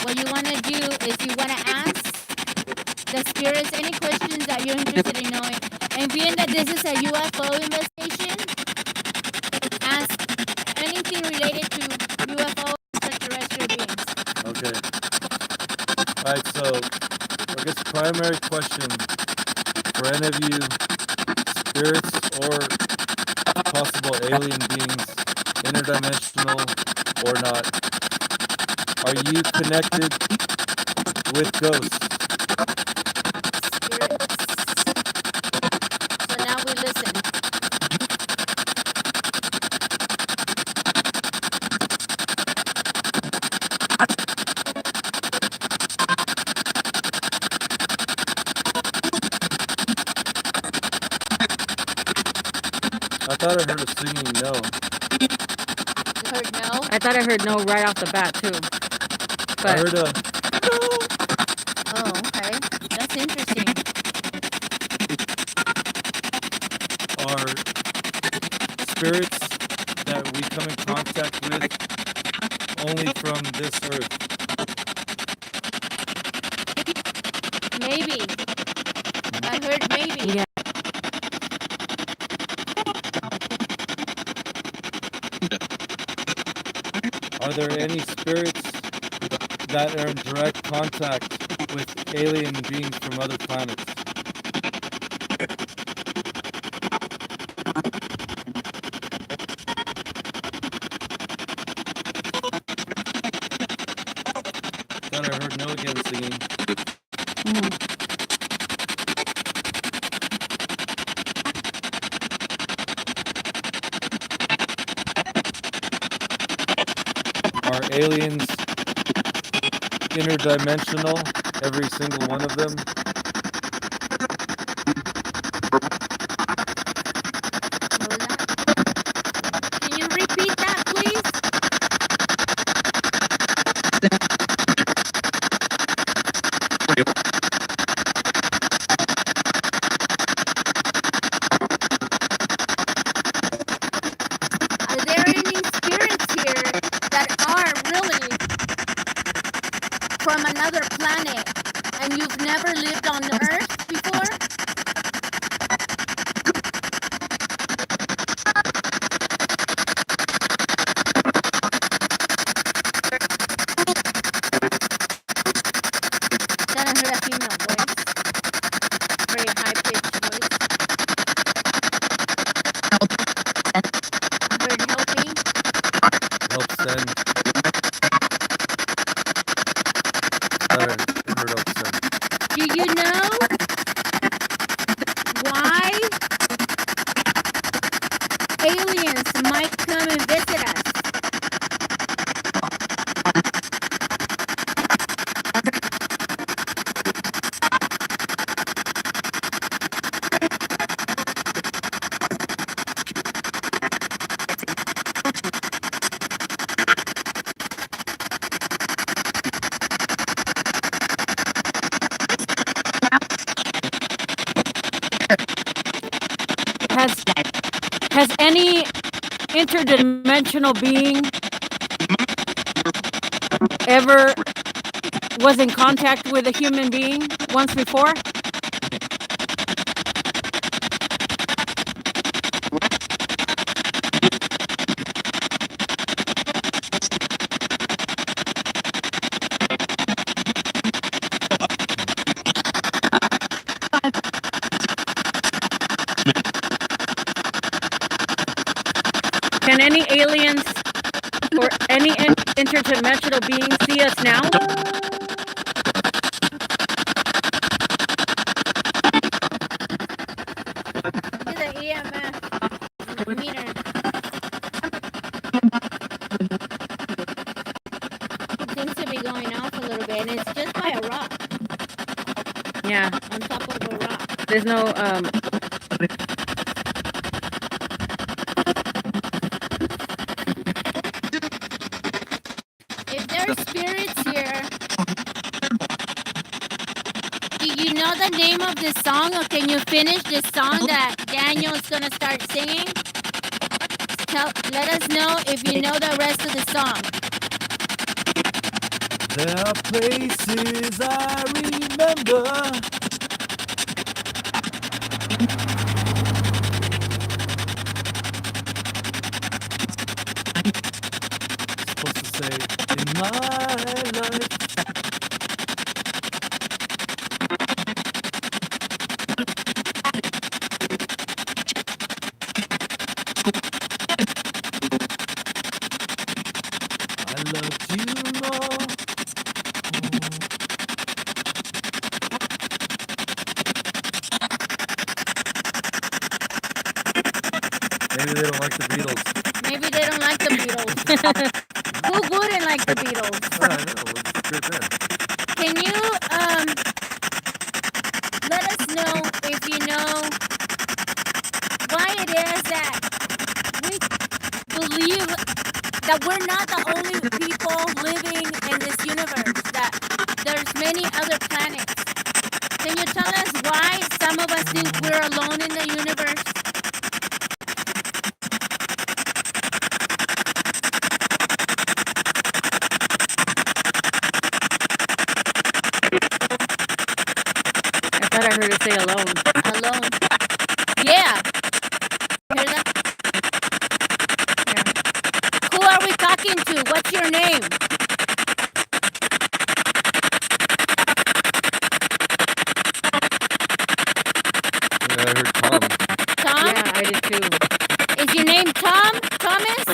what you want to do is you want to ask the spirits any questions that you're interested in knowing. And being that this is a UFO investigation, ask anything related to UFO extraterrestrial beings. Okay. Alright, so I guess primary question for any of you spirits or possible alien beings, interdimensional or not, are you connected with ghosts? Spirits. So now we listen. thought I heard a singing no. You heard no? I thought I heard no right off the bat too. I But heard a Oh, okay. That's interesting. are spirits that we come in contact with only from this earth. Maybe. I heard maybe. yeah. Are there any spirits that are in direct contact with alien beings from other planets? Thought I heard no again singing. Mhm. Are aliens interdimensional, every single one of them? What was that? Can you repeat that, please? Are there any spirits here that are really from another planet and you've never lived on Earth before? Then I heard a female voice. Very high pitched voice. Heard help me. Help send. Thought I heard help send. Do you know why aliens might come and visit us? Has any interdimensional being ever was in contact with a human being once before? Can any aliens or any interdimensional being see us now? Look at the EMF meter. It seems to be going off a little bit, and it's just by a rock, Yeah, on top of a rock. there's no If there's spirits here, do you know the name of this song, or can you finish this song that Daniel is gonna start singing? Let us know if you know the rest of the song. There are places I remember. Supposed to say, in my life. I loved you more. Maybe they don't like the Beatles. Maybe they don't like the Beatles. Who wouldn't like the Beatles? I know, it's good then. Can you let us know if you know why it is that that we're not the only people living in this universe, that there's many other planets. Can you tell us why some of us think we're alone in the universe? I thought I heard her say alone. Alone. Yeah. Hear that? Yeah. Who are we talking to? What's your name? Yeah, I heard Tom. Tom? Yeah, I did too. Is your name Tom? Thomas?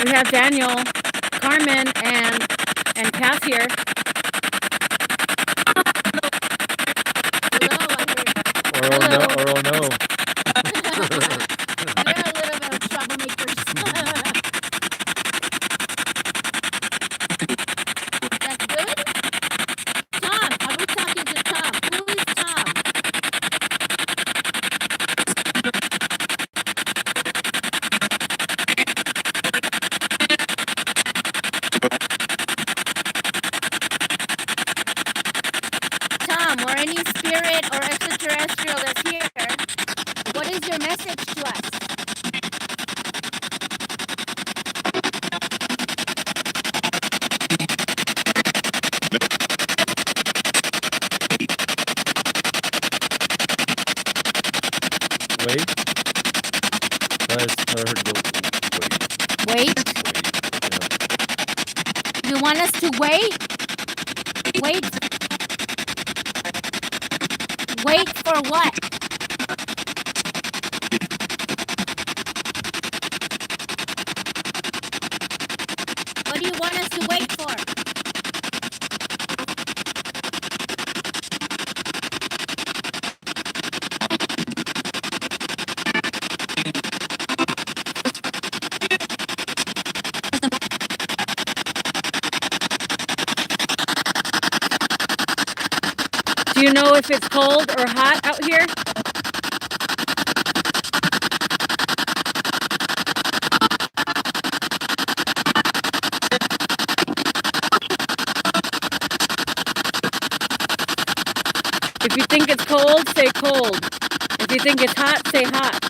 We have Daniel, Carmen, and Cass here. Hello, I heard. Or oh no, or oh no. You're a little bit of troublemakers. That's good? Tom, are we talking to Tom? Who is Tom? Tom, or any spirit or extraterrestrial that's here, what is your message to us? Wait. I heard go. Wait. Yeah. You want us to wait? Wait. Wait for what? What do you want us to wait for? Do you know if it's cold or hot out here? If you think it's cold, say cold. If you think it's hot, say hot.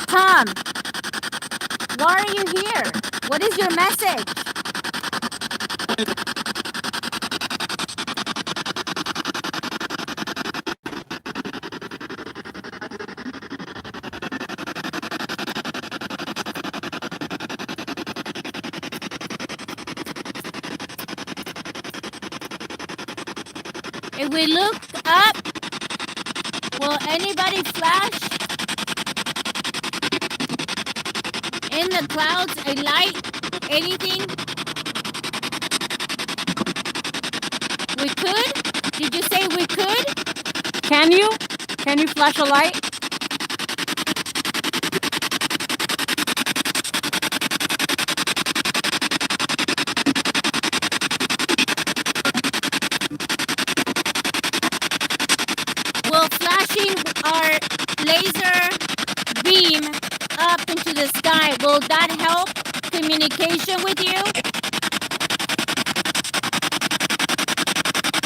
Tom, why are you here? What is your message? If we look up, will anybody flash in the clouds a light? Anything? We could? Did you say we could? Can you? Can you flash a light? Will flashing our laser beam up into the sky, will that help communication with you?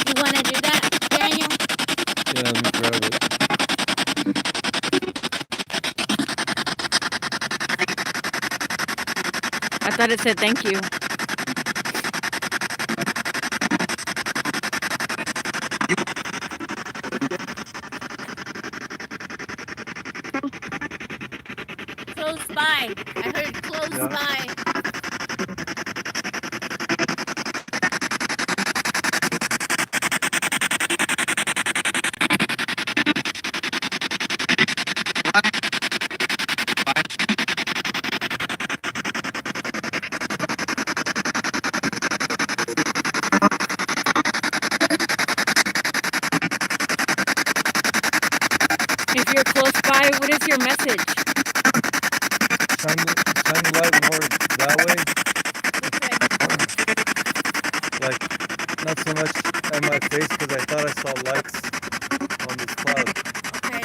You want to do that, Daniel? Yeah, let me grab it. I thought it said thank you. Close by. I heard close Yeah. by. message? Shine the light more that way. Like, not so much at my face, because I thought I saw lights on this cloud. Okay.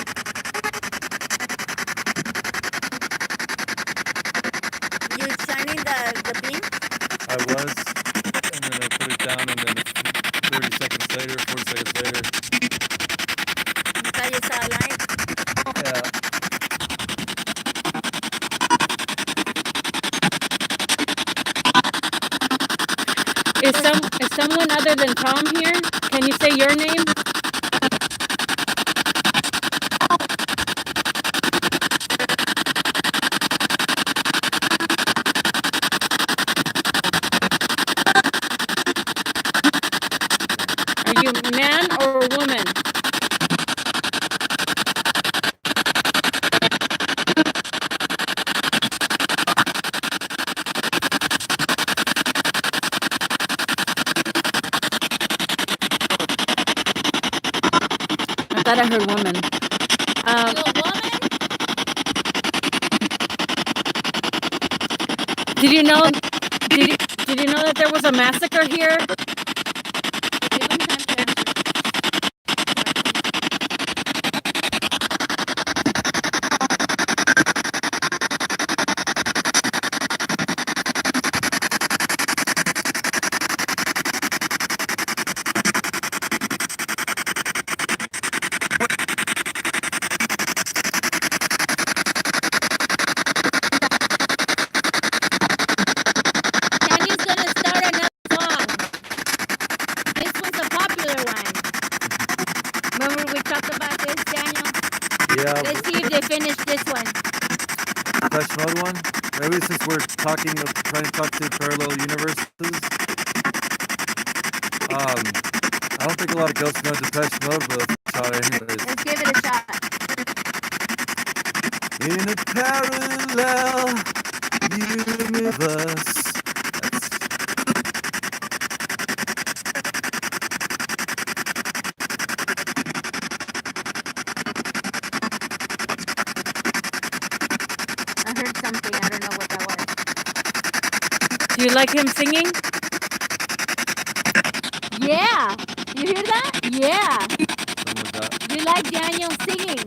You shining the beam? I was, and then I put it down, and then 30 seconds later, 40 seconds later, You thought you saw a light? yeah. Is someone other than Tom here? Can you say your name? Are you man or woman? I thought I heard woman. You a woman? Did you know? Did you know that there was a massacre here? Give him time to answer. Daniel's gonna start another song. This one's a popular one. Remember we talked about this, Daniel? Yeah, Let's see if they finish this one. Depeche Mode one. Maybe since we're trying to talk to parallel universes. I don't think a lot of ghosts know Depeche Mode, but let's try it anyways. Let's give it a shot. In a parallel universe. I heard something. I don't know what that was. Do you like him singing? Yeah. You hear that? Yeah. Something like that. You like Daniel singing.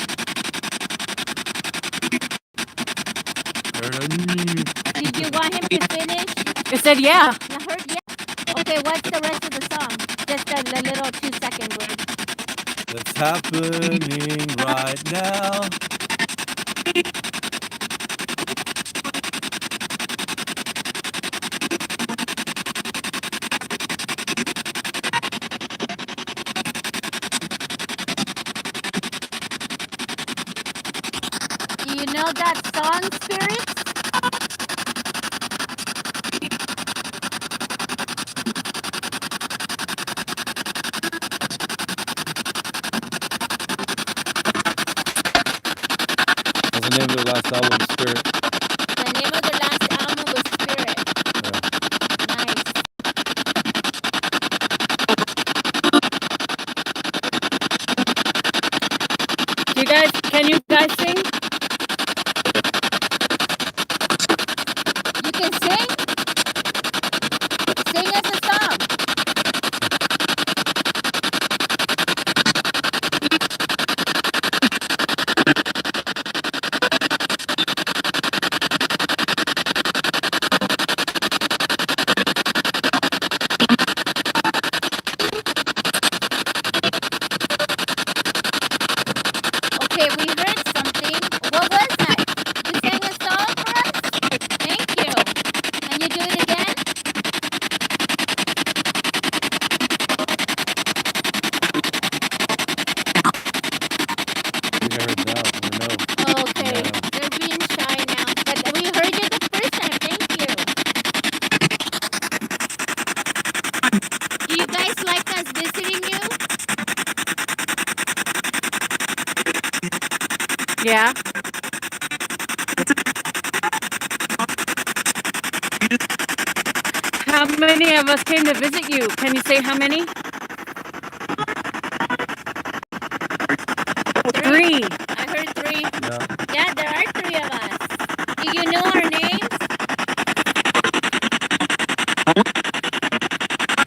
Did you want him to finish? It said yeah. I heard yeah. Okay, what's the rest of the song? Just the little 2-second word. That's happening right now. Do you know that song, Spirits? That's the name of their last album, Spirit. The name of the last album was Spirit. Nice. Can you guys sing? You can sing? Sing us a song. Okay, we heard something. What was that? You sang a song for us? Thank you. Can you do it again? We heard now, or no? Okay, Yeah. they're being shy now. But we heard you the first time. Thank you. Do you guys like us visiting you? Yeah. How many of us came to visit you? Can you say how many? 3. I heard 3. Yeah. Yeah, there know our names?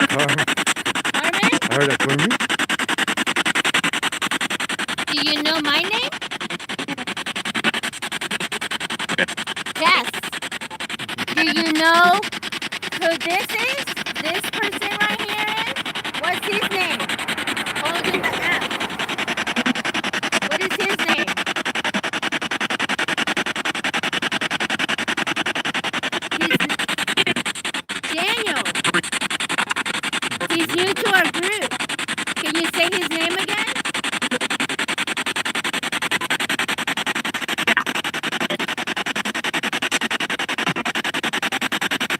Carmen? I heard a Carmen. Do you know my name? Yes. Do you know who this is? This person right here is? What's his name? Holding the app. What is his name? Daniel. He's new to our group. Can you say his name again?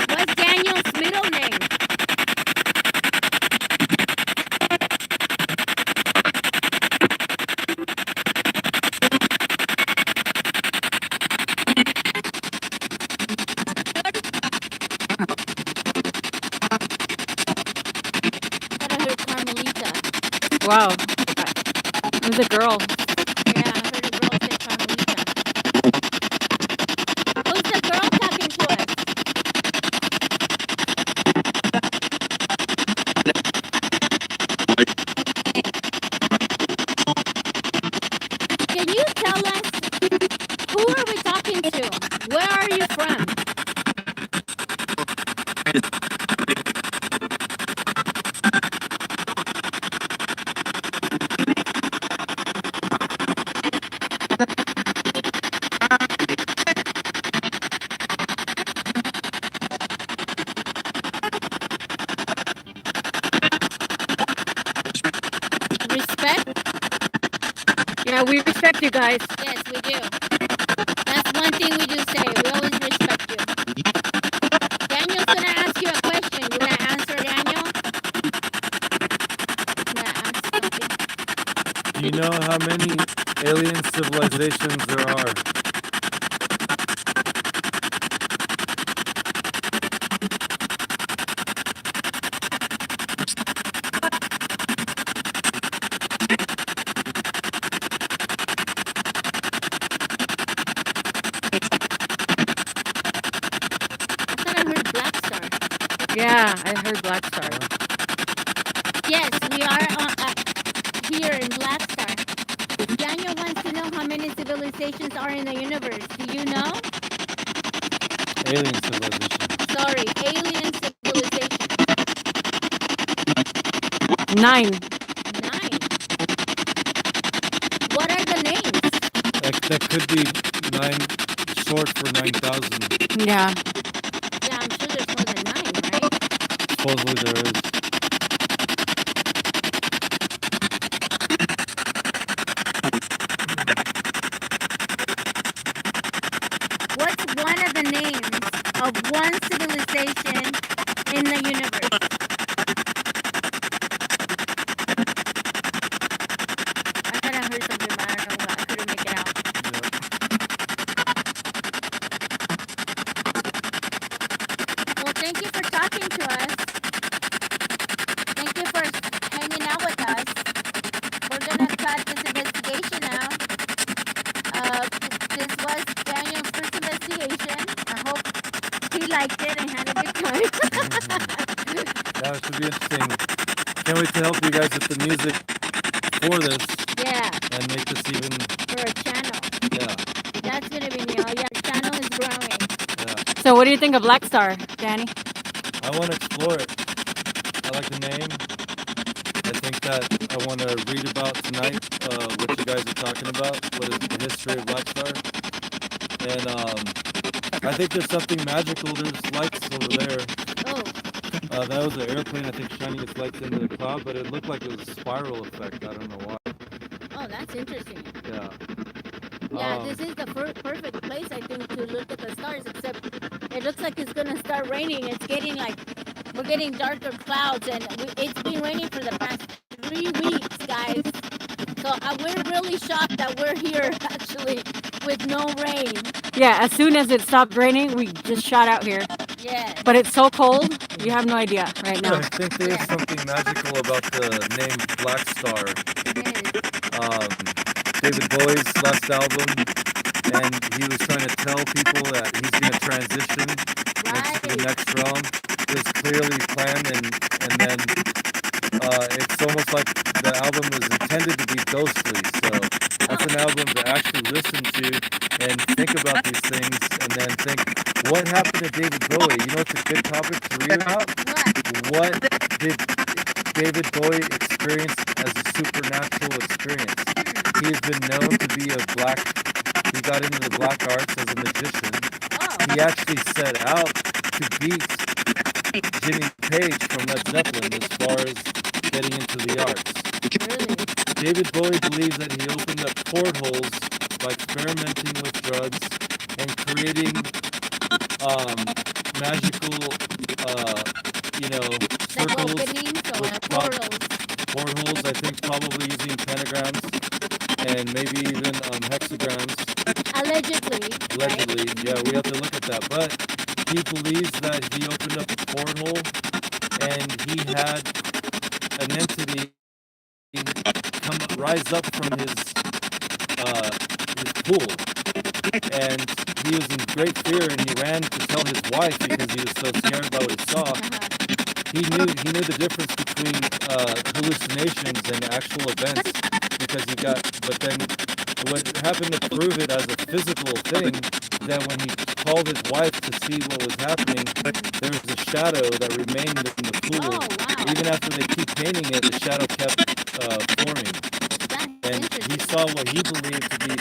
What's Daniel's middle name? I thought I heard Carmelita. Wow. It was a girl. Yeah, I heard a girl say Carmelita. Who's the girl talking to us? Can you tell us who are we talking to? Where are you from? Respect? Yeah, we respect you guys. Yes, we do. That's one thing we do say. We always respect you. Daniel's gonna ask you a question. You gonna answer, Daniel? Gonna ask something. Do you know how many alien civilizations there are? I thought I heard Blackstar. Yeah, I heard Blackstar. Yes, we are here in Blackstar. Daniel wants to know how many civilizations are in the universe. Do you know? Alien civilization. Sorry, alien civilization. 9. 9. What are the names? That could be 9 short for 9,000. Yeah. Yeah, I'm sure there's more than 9, right? Supposedly there is. What's one of the names of one civilization in the universe? I thought I heard something, but I don't know what. I couldn't make it out. Well, thank you for talking to us. Thank you for hanging out with us. We're gonna cut this investigation now. This was Daniel's first investigation. I hope he liked it and had a good time. That should be interesting. Can't wait to help you guys with the music for this Yeah, and make this even. for a channel. Yeah. That's gonna be new. Yeah, the channel is growing. Yeah. So what do you think of Blackstar, Danny? I want to explore it. I like the name. I think that I want to read about tonight what you guys are talking about. What is the history of Blackstar? And I think there's something magical. There's lights over there. Oh, That was an airplane, I think, shining its lights into the cloud, but it looked like it was a spiral effect. I don't know why. oh, that's interesting. Yeah. Yeah, this is the perfect place, I think, to look at the stars, except it looks like it's gonna start raining. It's getting like, we're getting darker clouds, and it's been raining for the past 3 weeks, guys. So we're really shocked that we're here, actually, with no rain. Yeah, as soon as it stopped raining, we just shot out here. Yeah. But it's so cold, you have no idea right now. I think there is something magical about the name Blackstar. David Bowie's last album, and he was trying to tell people that he's going to transition into the next realm. It was clearly planned, and then it's almost like the album was intended to be ghostly. So that's an album to actually listen to and think about these things, and then think, what happened to David Bowie? You know, it's a good topic to read about. What did David Bowie experience as a supernatural experience? He has been known to be he got into the black arts as a magician. He actually set out to beat Jimmy Page from Led Zeppelin as far as getting into the arts. Really? David Bowie believes that he opened up portholes by experimenting with drugs and creating magical, Like circles openings or with portholes, I think probably using pentagrams and maybe even hexagrams. Allegedly. Allegedly, yeah, we have to look at that. But he believes that he opened up a porthole and he had an entity rise up from his pool, and he was in great fear, and he ran to tell his wife because he was so scared by what he saw. He knew the difference between hallucinations and actual events because but then what happened to prove it as a physical thing, that when he called his wife to see what was happening, there was a shadow that remained in the pool. Even after they keep painting it, the shadow kept forming. And he saw what he believed to be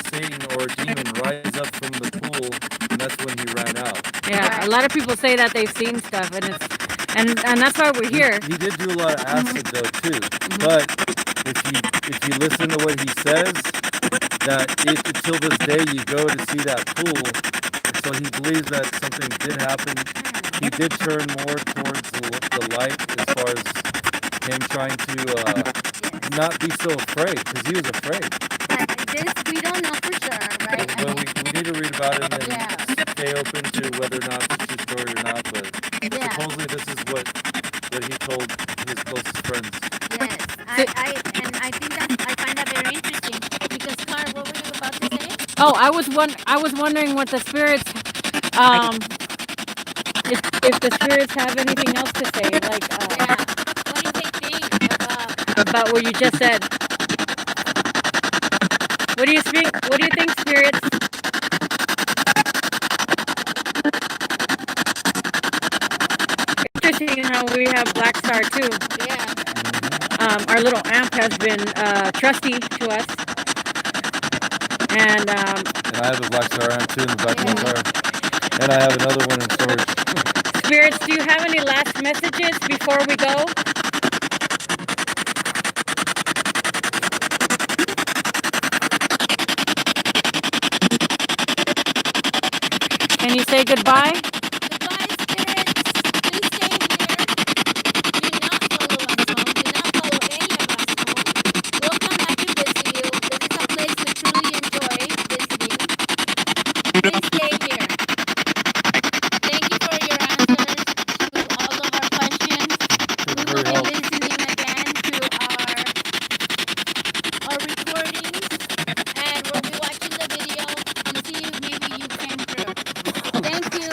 Satan or a demon rise up from the pool, and that's when he ran out. Yeah, a lot of people say that they've seen stuff, and that's why we're here. He did do a lot of acid though too. But if you listen to what he says, that until this day you go to see that pool, so he believes that something did happen. He did turn more towards the light as far as him trying to not be so afraid, because he was afraid. But we don't know for sure, right? Well, we need to read about it and stay open to whether or not it's a true story or not. But supposedly this is what he told his closest friends. Yes, I think I find that very interesting because, Carl, what were you about to say? Oh, I was wondering what the spirits, if the spirits have anything else to say, like What do they think about what you just said. What do you think, spirits? Interesting how we have Blackstar too. Yeah. Our little amp has been trusty to us, and I have a Blackstar amp too in the back of my car, and I have another one in storage. spirits, do you have any last messages before we go? Can you say goodbye? Goodbye, spirits. Please stay here. Do not follow us home. Do not follow any of us home. We'll come back and visit you. This is a place we truly enjoy visiting. Please stay here. Thank you for your answers to all of our questions. We will be listening again to our recordings, and we'll be watching the video and see if maybe you came through. Thank you,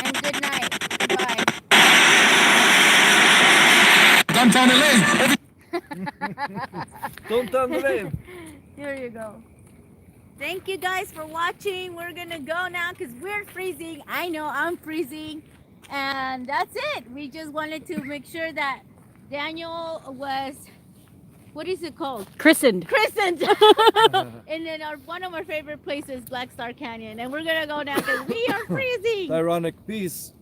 and good night. Bye. Don't on the lane. Don't turn the lane. Here you go. Thank you guys for watching. We're gonna go now because we're freezing. I know I'm freezing, and that's it. We just wanted to make sure that Daniel was, what is it called? Christened. And then one of our favorite places, Blackstar Canyon, and we're gonna go now because we are freezing. Ironic piece.